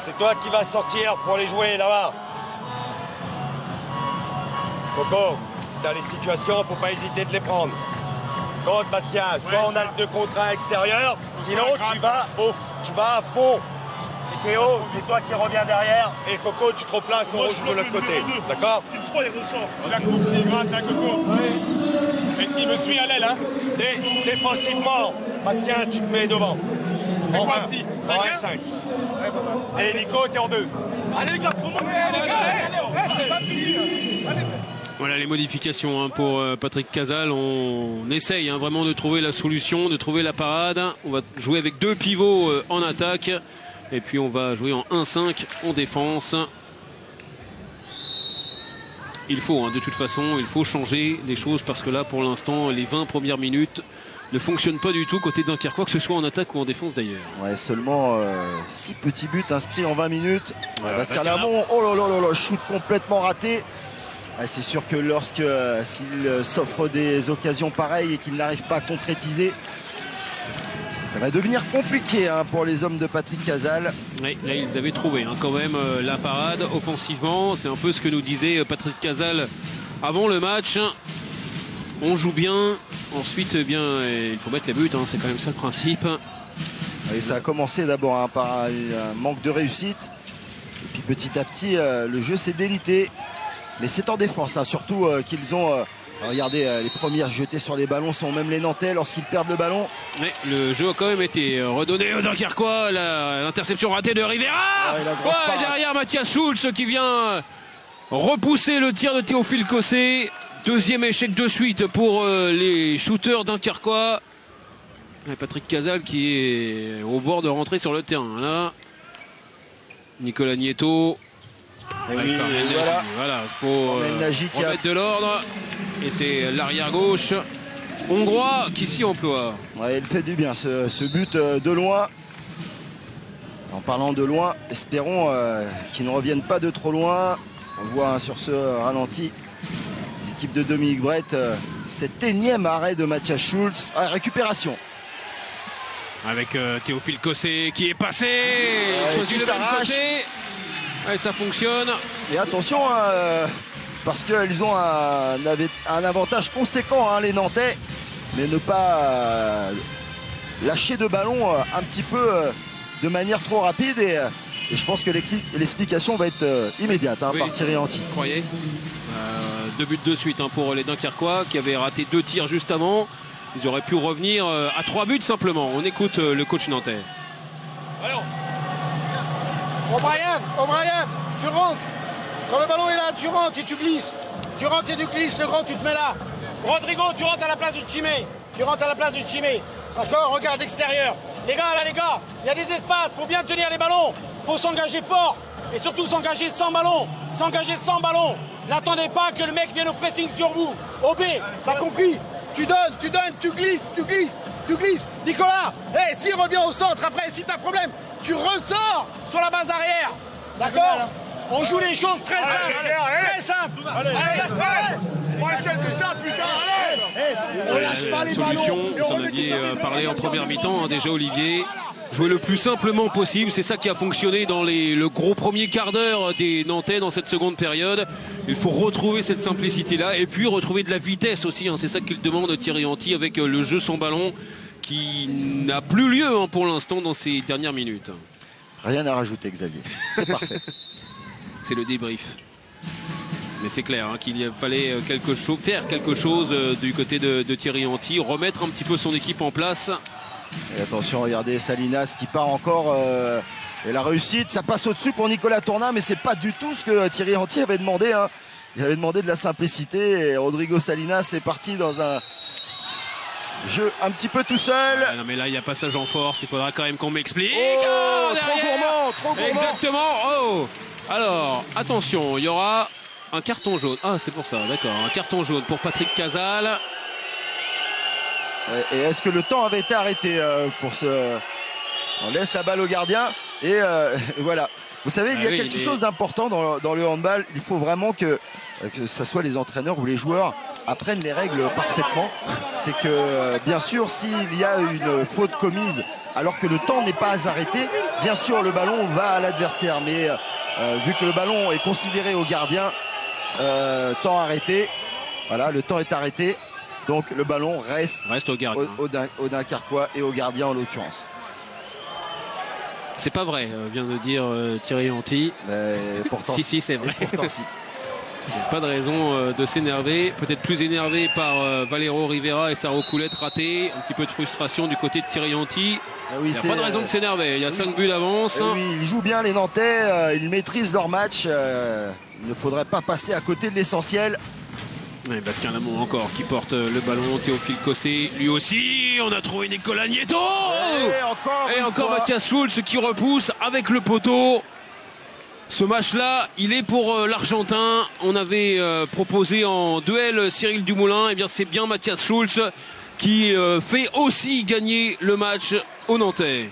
Speaker 4: c'est toi qui vas sortir pour les jouer là-bas. Coco, si tu as les situations, il ne faut pas hésiter de les prendre. Donc Bastien, soit on a le 2 contre 1 extérieur, sinon tu vas à fond. Et Théo, c'est toi qui reviens derrière. Et Coco, tu te replaces, on rejoue de l'autre côté. D'accord?
Speaker 5: Si le 3 il ressort, la coupe c'est grave, la Coco. Et si je me suis à l'aile,
Speaker 4: Défensivement, Bastien, tu te mets devant.
Speaker 5: C'est quoi si
Speaker 4: 5. Et Nico, t'es en 2.
Speaker 5: Allez les gars, c'est pas fini.
Speaker 1: Voilà les modifications pour Patrick Casal. On essaye vraiment de trouver la solution, de trouver la parade. On va jouer avec 2 pivots en attaque. Et puis on va jouer en 1-5 en défense. Il faut, de toute façon, il faut changer les choses parce que là, pour l'instant, les 20 premières minutes ne fonctionne pas du tout côté Dunkerquois, que ce soit en attaque ou en défense d'ailleurs.
Speaker 2: Ouais, seulement 6 petits buts inscrits en 20 minutes. Bastien
Speaker 1: Bastien
Speaker 2: Lamont, oh là là là là, shoot complètement raté. Ouais, c'est sûr que lorsque s'il s'offre des occasions pareilles et qu'il n'arrive pas à concrétiser, ça va devenir compliqué hein, pour les hommes de Patrick Casal.
Speaker 1: Oui, là ils avaient trouvé hein, quand même la parade offensivement. C'est un peu ce que nous disait Patrick Casal avant le match. On joue bien, ensuite eh bien, il faut mettre les buts, hein, c'est quand même ça le principe.
Speaker 2: Et ça a commencé d'abord hein, par un manque de réussite. Et puis petit à petit, le jeu s'est délité. Mais c'est en défense, hein, surtout qu'ils ont... regardez, les premières jetées sur les ballons sont même les Nantais lorsqu'ils perdent le ballon.
Speaker 1: Ouais, le jeu a quand même été redonné au Dunkerquois. L'interception ratée de Rivera.
Speaker 2: Ah, et la grosse parade.
Speaker 1: Derrière Mathias Schulz qui vient repousser le tir de Théophile Cossé. Deuxième échec de suite pour les shooters Dunkerquois. Et Patrick Casal qui est au bord de rentrer sur le terrain. Là, Nicolas Nieto.
Speaker 2: Et
Speaker 1: Avec
Speaker 2: oui,
Speaker 1: Parnell
Speaker 2: et
Speaker 1: Nagy. Voilà, il faut
Speaker 2: Nagy qui a-
Speaker 1: remettre de l'ordre. Et c'est l'arrière gauche hongrois qui s'y emploie.
Speaker 2: Ouais, il fait du bien ce but de loin. En parlant de loin, espérons qu'ils ne reviennent pas de trop loin. On voit hein, sur ce ralenti les équipes de Dominique Brett cet énième arrêt de Mathias Schulz. Ah, récupération.
Speaker 1: Avec Théophile Cossé qui est passé. Il choisit
Speaker 2: qui
Speaker 1: le même
Speaker 2: s'arrache.
Speaker 1: côté. Ouais, ça fonctionne.
Speaker 2: Et attention, hein, parce qu'ils ont un avantage conséquent, hein, les Nantais, mais ne pas lâcher de ballon un petit peu de manière trop rapide. Et je pense que l'explication va être immédiate hein,
Speaker 1: Oui.
Speaker 2: par Thierry Anti.
Speaker 1: Vous croyez 2 buts de suite hein, pour les Dunkerquois qui avaient raté 2 tirs juste avant. Ils auraient pu revenir à 3 buts simplement. On écoute le coach nantais.
Speaker 3: O'Brien, tu rentres. Quand le ballon est là, tu rentres et tu glisses. Tu rentres et tu glisses, le grand, tu te mets là. Rodrigo, tu rentres à la place du Chimé. D'accord, regarde extérieur. Les gars, il y a des espaces, faut bien tenir les ballons. Faut s'engager fort. Et surtout s'engager sans ballon. N'attendez pas que le mec vienne au pressing sur vous. OB, t'as compris? Tu donnes, tu glisses. Nicolas, s'il revient au centre, après, si t'as problème, tu ressors sur la base arrière. D'accord? On joue les choses très simples. On essaie de ça, putain, allez! On lâche pas
Speaker 1: La
Speaker 3: les
Speaker 1: solution,
Speaker 3: ballons.
Speaker 1: vous en aviez parlé en première mi-temps hein, déjà Olivier. Jouer le plus simplement possible, c'est ça qui a fonctionné dans le gros premier quart d'heure des Nantais dans cette seconde période. Il faut retrouver cette simplicité-là et puis retrouver de la vitesse aussi. Hein. C'est ça qu'il demande Thierry Anti avec le jeu sans ballon qui n'a plus lieu hein, pour l'instant dans ces dernières minutes.
Speaker 2: Rien à rajouter, Xavier. C'est parfait.
Speaker 1: C'est le débrief. Mais c'est clair hein, qu'il fallait faire quelque chose du côté de Thierry Anti, remettre un petit peu son équipe en place.
Speaker 2: Et attention, regardez Salinas qui part encore. Et la réussite, ça passe au-dessus pour Nicolas Tournin, mais c'est pas du tout ce que Thierry Anti avait demandé. Hein. Il avait demandé de la simplicité et Rodrigo Salinas est parti dans un jeu un petit peu tout seul.
Speaker 1: Ah non mais là il y a passage en force, il faudra quand même qu'on m'explique.
Speaker 2: Oh,
Speaker 1: Derrière.
Speaker 2: trop gourmand.
Speaker 1: Exactement. Oh. Alors attention, il y aura un carton jaune. Ah c'est pour ça, d'accord. Un carton jaune pour Patrick Casal.
Speaker 2: Et est-ce que le temps avait été arrêté pour ce... On laisse la balle au gardien et voilà. Vous savez, il y a quelque chose d'important dans le handball. Il faut vraiment que ce soit les entraîneurs ou les joueurs apprennent les règles parfaitement. C'est que, bien sûr, s'il y a une faute commise alors que le temps n'est pas arrêté, bien sûr, le ballon va à l'adversaire. Mais vu que le ballon est considéré au gardien, temps arrêté, voilà, le temps est arrêté. Donc le ballon reste
Speaker 1: au gardien.
Speaker 2: Au Dunkerquois et au gardien en l'occurrence.
Speaker 1: C'est pas vrai, vient de dire Thierry Anti.
Speaker 2: Pourtant,
Speaker 1: si, c'est vrai.
Speaker 2: Pourtant, si.
Speaker 1: Pas de raison de s'énerver. Peut-être plus énervé par Valero Rivera et sa recoulette ratée. Un petit peu de frustration du côté de Thierry Anti.
Speaker 2: Oui,
Speaker 1: il n'y a pas de raison de s'énerver. Il y a 5 buts d'avance.
Speaker 2: Oui, ils jouent bien les Nantais. Ils maîtrisent leur match. Il ne faudrait pas passer à côté de l'essentiel.
Speaker 1: Et Bastien Lamont encore qui porte le ballon. Théophile Cossé lui aussi. On a trouvé Nicolas Nieto. Et encore Mathias Schulz qui repousse avec le poteau. Ce match-là, il est pour l'Argentin. On avait proposé en duel Cyril Dumoulin. Et bien c'est bien Mathias Schulz qui fait aussi gagner le match aux Nantais.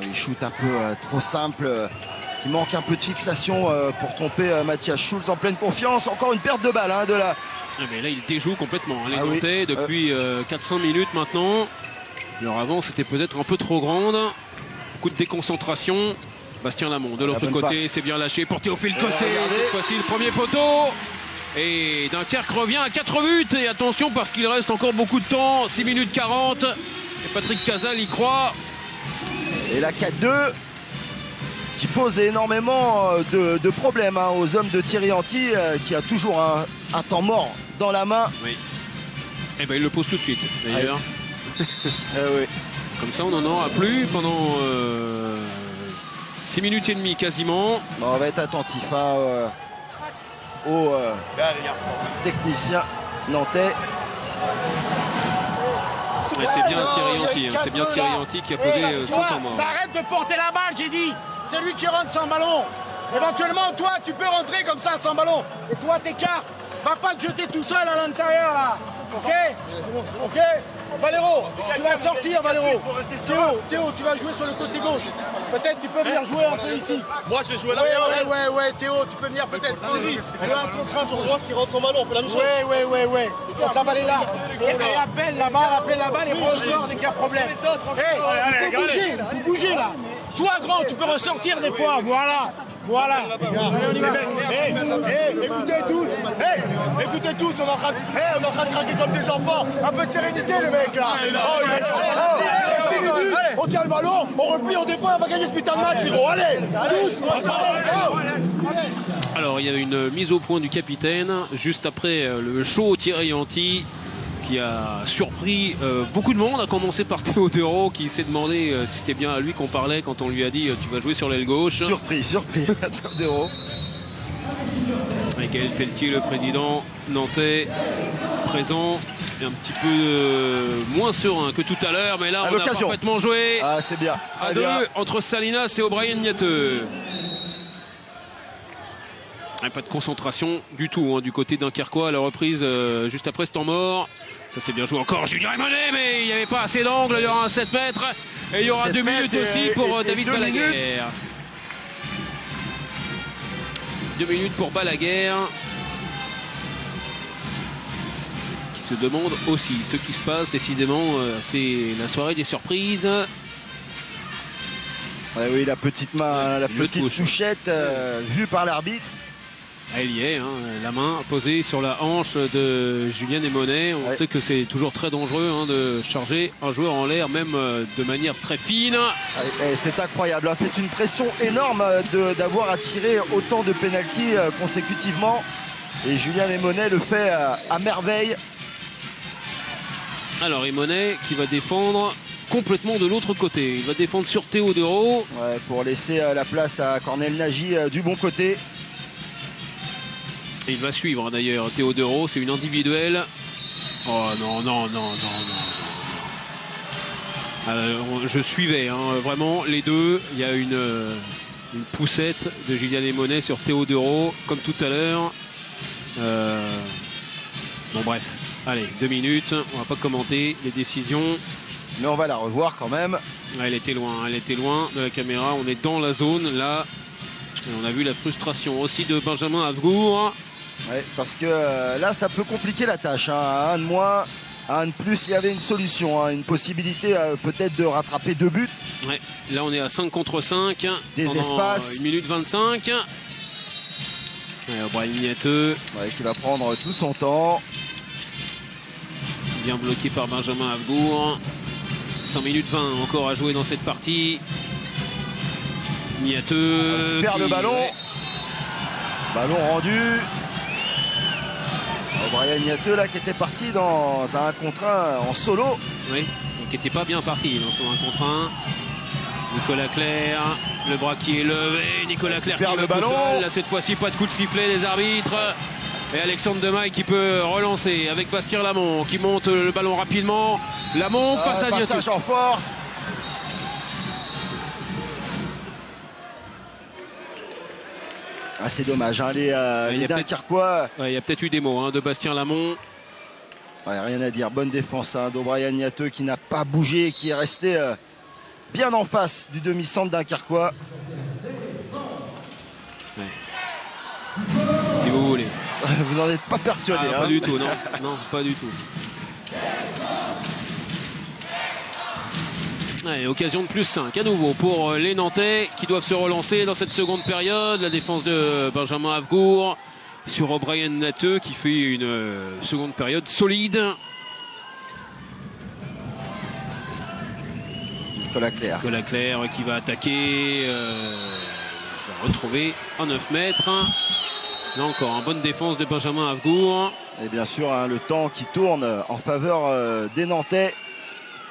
Speaker 2: Il shoot un peu trop simple. Il manque un peu de fixation pour tromper Mathias Schulz en pleine confiance. Encore une perte de balle de la...
Speaker 1: Ah mais là il déjoue complètement les
Speaker 2: Ah oui.
Speaker 1: Nantais depuis 4-5 minutes maintenant. Leur avance était peut-être un peu trop grande. Coup de déconcentration. Bastien Lamont de l'autre
Speaker 2: bonne
Speaker 1: côté,
Speaker 2: passe.
Speaker 1: c'est bien lâché pour Théophile Cossé.
Speaker 2: regardez.
Speaker 1: Cette fois-ci le premier poteau. Et Dunkerque revient à 4 buts. Et attention parce qu'il reste encore beaucoup de temps. 6 minutes 40. Et Patrick Casal y croit.
Speaker 2: Et la 4-2 qui pose énormément de problèmes aux hommes de Thierry Anti qui a toujours un temps mort dans la main.
Speaker 1: Oui. Et ben il le pose tout de suite d'ailleurs.
Speaker 2: Oui.
Speaker 1: Comme ça on n'en aura plus pendant 6 minutes et demie quasiment.
Speaker 2: Bon, on va être attentif aux
Speaker 4: Bien, les garçons.
Speaker 2: techniciens nantais.
Speaker 1: Et c'est bien Thierry Anti, c'est bien Thierry Anti qui a posé son temps mort.
Speaker 3: T'arrêtes de porter la balle, j'ai dit. C'est lui qui rentre sans ballon. Éventuellement, toi, tu peux rentrer comme ça sans ballon. Et toi, t'écartes. Va pas te jeter tout seul à l'intérieur, là. Ok? Ok? Valéro, tu vas sortir, Valéro. Théo, tu vas jouer sur le côté gauche. Peut-être tu peux venir jouer un peu ici.
Speaker 5: Moi, je vais jouer là.
Speaker 3: Ouais, Théo, tu peux venir peut-être. Le 1 contre 1 pour
Speaker 5: Moi qui rentre son ballon, on fait la même chose.
Speaker 3: Ouais. Donc la balle est là. Et appelle la balle et ressort dès qu'il y a problème. Il faut bouger là. Toi, grand, tu peux ressortir des fois. Voilà. Allez, on y va.
Speaker 4: Écoutez tous, on est en train de craquer comme des enfants. Un peu de sérénité, le mec, là. Oh, 6 minutes, on tient le ballon, on replie, on défend, on va gagner ce putain de match, frérot. Allez, tous.
Speaker 1: Alors il y a une mise au point du capitaine juste après le show Thierry Anti qui a surpris beaucoup de monde, à commencer par Théodoro qui s'est demandé si c'était bien à lui qu'on parlait quand on lui a dit tu vas jouer sur l'aile gauche.
Speaker 2: Surpris. Théodoro.
Speaker 1: Et Gaël Pelletier, le président nantais, présent, et un petit peu moins serein que tout à l'heure, mais là on a
Speaker 2: l'occasion.
Speaker 1: parfaitement joué.
Speaker 2: Ah, c'est bien.
Speaker 1: À
Speaker 2: Très
Speaker 1: deux
Speaker 2: bien.
Speaker 1: entre Salinas et O'Brien Niateux. Et pas de concentration du tout du côté dunkerquois à la reprise juste après ce temps mort. Ça c'est bien joué encore Julien Raimonet, mais il n'y avait pas assez d'angle. Il y aura un 7 mètres et il y aura
Speaker 2: 7
Speaker 1: 2 minutes
Speaker 2: mètres
Speaker 1: aussi
Speaker 2: et
Speaker 1: pour David
Speaker 2: 2
Speaker 1: Balaguer.
Speaker 2: minutes.
Speaker 1: 2 minutes pour Balaguer, qui se demande aussi ce qui se passe. Décidément, c'est la soirée des surprises.
Speaker 2: Ouais, oui, la petite main, la
Speaker 1: Le
Speaker 2: petite
Speaker 1: touche.
Speaker 2: touchette vue par l'arbitre.
Speaker 1: Elle y est, la main posée sur la hanche de Julien Desmonnet. On
Speaker 2: Ouais.
Speaker 1: sait que c'est toujours très dangereux de charger un joueur en l'air, même de manière très fine.
Speaker 2: Et c'est incroyable, c'est une pression énorme d'avoir à tirer autant de pénaltys consécutivement. Et Julien Desmonnet le fait à merveille.
Speaker 1: Alors Desmonnet qui va défendre complètement de l'autre côté. Il va défendre sur Théodoro.
Speaker 2: Ouais, pour laisser la place à Cornel Nagy du bon côté.
Speaker 1: Et il va suivre d'ailleurs Théodoro, c'est une individuelle. Oh non. Je suivais vraiment les deux. Il y a une poussette de Julien Desmonnet sur Théodoro, comme tout à l'heure. Bon bref, allez, 2 minutes, on va pas commenter les décisions.
Speaker 2: Mais on va la revoir quand même.
Speaker 1: Elle était loin de la caméra. On est dans la zone là. Et on a vu la frustration aussi de Benjamin Avgour.
Speaker 2: Ouais, parce que là, ça peut compliquer la tâche. À un de moins, à un de plus, il y avait une solution, une possibilité peut-être de rattraper 2 buts.
Speaker 1: Ouais, là on est à 5 contre 5.
Speaker 2: Des
Speaker 1: pendant
Speaker 2: espaces.
Speaker 1: 1 minute 25. O'Brien Niateux,
Speaker 2: Ouais, qui va prendre tout son temps.
Speaker 1: bien bloqué par Benjamin Avgour. 5 minutes 20 encore à jouer dans cette partie. Niateux
Speaker 2: Il perd le ballon.
Speaker 1: ouais.
Speaker 2: Ballon rendu. O'Brien Niateux là qui était parti dans un 1 contre 1 en solo.
Speaker 1: Oui, donc il n'était pas bien parti dans son 1 contre 1. Nicolas Clerc, le bras qui est levé. Nicolas Clerc
Speaker 2: Perd
Speaker 1: qui
Speaker 2: le
Speaker 1: va tout
Speaker 2: ballon.
Speaker 1: seul. Là, cette fois-ci, pas de coup de sifflet des arbitres. Et Alexandre Demaille qui peut relancer avec Bastien Lamont qui monte le ballon rapidement. Lamont face à Niateux.
Speaker 2: Passage en force. Ah, c'est dommage, les
Speaker 1: y a peut-être-
Speaker 2: Dunkerquois.
Speaker 1: Ouais, il y a peut-être eu des mots de Bastien Lamont.
Speaker 2: Ouais, rien à dire, bonne défense hein, d'O'Brien Niateux qui n'a pas bougé, qui est resté bien en face du demi-centre dunkerquois.
Speaker 1: Ouais. Si vous voulez.
Speaker 2: Vous n'en êtes pas persuadé.
Speaker 1: Pas du tout, non. Non, pas du tout. Ouais, occasion de plus 5 à nouveau pour les Nantais qui doivent se relancer dans cette seconde période. La défense de Benjamin Havgour sur O'Brien Niateux qui fait une seconde période solide.
Speaker 2: Nicolas Clair.
Speaker 1: Nicolas Clair qui va attaquer, va retrouver en 9 mètres. Là encore, une bonne défense de Benjamin Havgour.
Speaker 2: Et bien sûr, hein, le temps qui tourne en faveur des Nantais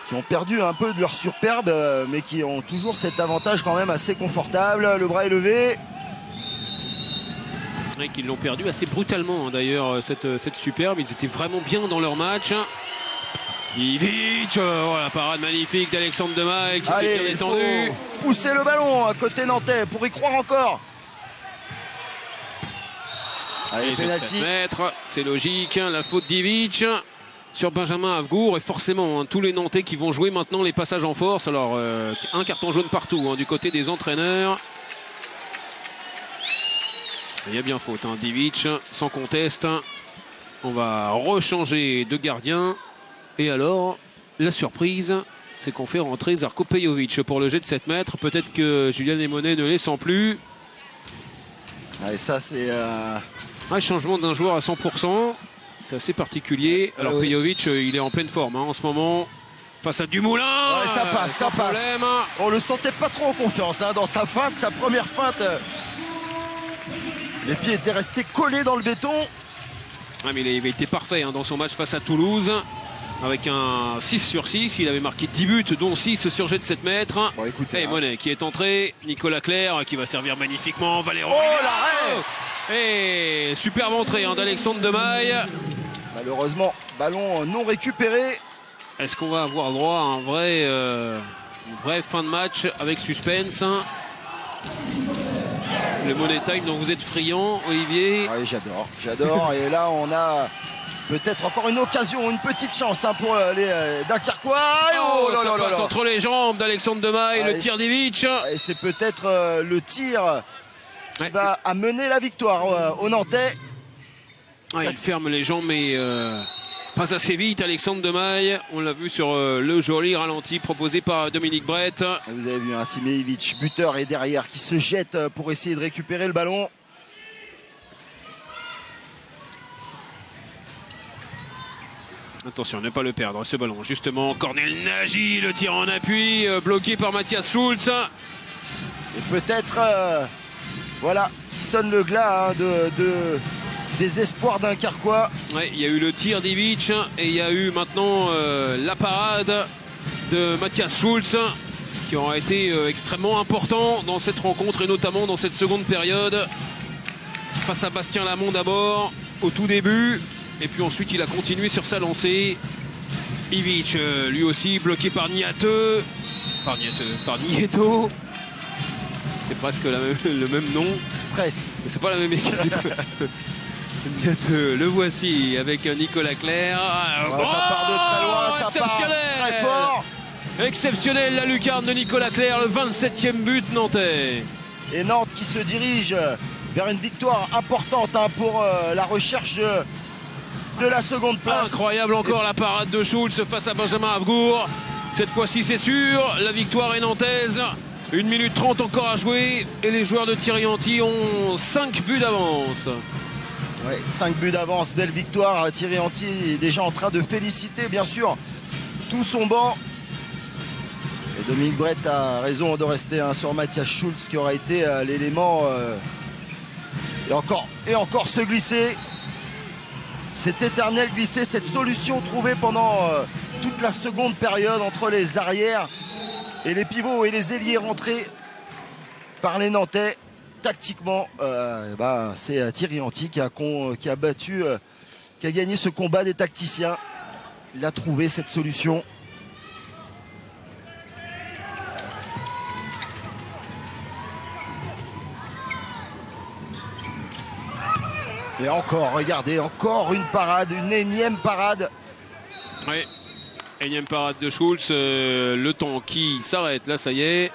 Speaker 2: qui ont perdu un peu de leur superbe, mais qui ont toujours cet avantage quand même assez confortable. Le bras est levé.
Speaker 1: Et qu'ils l'ont perdu assez brutalement hein, d'ailleurs cette superbe. Ils étaient vraiment bien dans leur match. Ivic, la parade magnifique d'Alexandre Demaille qui s'est bien détendu.
Speaker 2: Pousser le ballon à côté nantais pour y croire encore. Allez, penalty.
Speaker 1: C'est logique, hein, la faute d'Ivic sur Benjamin Havgour. Et forcément, hein, tous les Nantais qui vont jouer maintenant les passages en force. Alors, un carton jaune partout hein, du côté des entraîneurs. Il y a bien faute, hein, Divic, sans conteste. On va rechanger de gardien. Et alors, la surprise, c'est qu'on fait rentrer Zarko Pejovic pour le jet de 7 mètres. Peut-être que Julien Lemonet ne les sent plus.
Speaker 2: Et ça, c'est...
Speaker 1: Un changement d'un joueur à 100%. C'est assez particulier. Alors, oui. Pejovic, il est en pleine forme hein, en ce moment. Face à Dumoulin.
Speaker 2: Ouais, ça passe, ça passe.
Speaker 1: Problème.
Speaker 2: On le sentait pas trop en confiance hein, dans sa feinte, sa première feinte. Les pieds étaient restés collés dans le béton.
Speaker 1: Ah, mais il avait été parfait hein, dans son match face à Toulouse. Avec un 6 sur 6. Il avait marqué 10 buts, dont 6 sur jet de 7 mètres.
Speaker 2: Bon, écoutez,
Speaker 1: et Monet qui est entré. Nicolas Clair qui va servir magnifiquement. Valéro.
Speaker 2: Oh, l'arrêt.
Speaker 1: Et superbe entrée hein, d'Alexandre Demaille.
Speaker 2: Malheureusement, ballon non récupéré.
Speaker 1: Est-ce qu'on va avoir droit à une vraie fin de match avec suspense? Le Money Time dont vous êtes friand, Olivier.
Speaker 2: Oui, j'adore. Et là, on a peut-être encore une occasion, une petite chance hein, pour les Dunkerquois.
Speaker 1: Ça passe entre les jambes d'Alexandre Demaille, le tir d'Ivic.
Speaker 2: Et c'est peut-être le tir qui va amener la victoire aux Nantais.
Speaker 1: Il ferme les jambes, mais pas assez vite. Alexandre Demaille, on l'a vu sur le joli ralenti proposé par Dominique Brett.
Speaker 2: Vous avez vu un Simejevic, buteur, et derrière qui se jette pour essayer de récupérer le ballon.
Speaker 1: Attention, ne pas le perdre, ce ballon. Justement, Cornel Nagy, le tir en appui, bloqué par Mathias Schulz.
Speaker 2: Et peut-être, voilà, qui sonne le glas hein, des espoirs dunkerquois.
Speaker 1: Ouais, il y a eu le tir d'Ivic et il y a eu maintenant la parade de Mathias Schulz qui aura été extrêmement important dans cette rencontre et notamment dans cette seconde période face à Bastien Lamont d'abord au tout début et puis ensuite il a continué sur sa lancée. Ivic lui aussi bloqué par Niateux, par Nieto. C'est presque le même nom.
Speaker 2: Presque.
Speaker 1: Mais c'est pas la même équipe. Le voici avec Nicolas Clair.
Speaker 2: Ça part de très loin, ça part très fort.
Speaker 1: Exceptionnel la lucarne de Nicolas Clair, le 27e but nantais.
Speaker 2: Et Nantes qui se dirige vers une victoire importante hein, pour la recherche de la seconde place.
Speaker 1: Incroyable encore la parade de Schulz face à Benjamin Havgour. Cette fois-ci c'est sûr, la victoire est nantaise. 1 minute 30 encore à jouer et les joueurs de Thierry Anti ont 5 buts d'avance.
Speaker 2: Ouais, 5 buts d'avance, belle victoire. Thierry Anti est déjà en train de féliciter bien sûr tout son banc. Et Dominique Brett a raison de rester hein, sur Mathias Schulz qui aura été l'élément et encore se glisser. Cet éternel glissé, cette solution trouvée pendant toute la seconde période entre les arrières et les pivots et les ailiers rentrés par les Nantais. Tactiquement, c'est Thierry Anti qui a gagné ce combat des tacticiens. Il a trouvé cette solution. Et encore, regardez, encore une parade, une énième parade
Speaker 1: Ouais. Énième parade de Schulz, le temps qui s'arrête, là ça y est.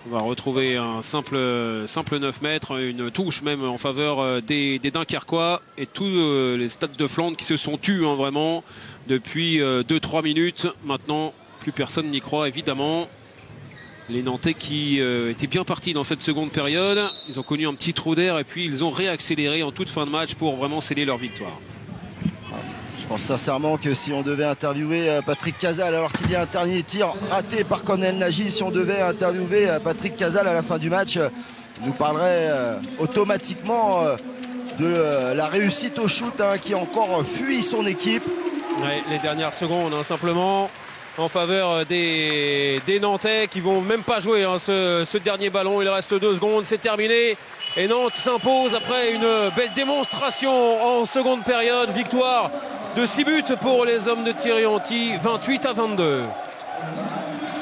Speaker 1: On va retrouver un simple 9 mètres, une touche même en faveur des Dunkerquois et tous les stades de Flandre qui se sont tus hein, vraiment depuis 2-3 minutes. Maintenant, plus personne n'y croit évidemment. Les Nantais qui étaient bien partis dans cette seconde période, ils ont connu un petit trou d'air et puis ils ont réaccéléré en toute fin de match pour vraiment sceller leur victoire.
Speaker 2: Je pense sincèrement que si on devait interviewer Patrick Casal alors qu'il y a un dernier tir raté par Cornel Nagy, si on devait interviewer Patrick Casal à la fin du match, il nous parlerait automatiquement de la réussite au shoot hein, qui encore fuit son équipe.
Speaker 1: Ouais, les dernières secondes hein, simplement en faveur des Nantais qui vont même pas jouer hein, ce dernier ballon. Il reste 2 secondes, c'est terminé. Et Nantes s'impose après une belle démonstration en seconde période. Victoire de 6 buts pour les hommes de Thierry Anti, 28-22.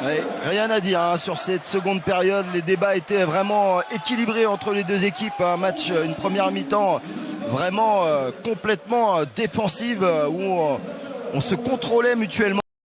Speaker 2: Ouais, rien à dire hein, sur cette seconde période. Les débats étaient vraiment équilibrés entre les deux équipes. Un match, une première mi-temps vraiment complètement défensive où on se contrôlait mutuellement.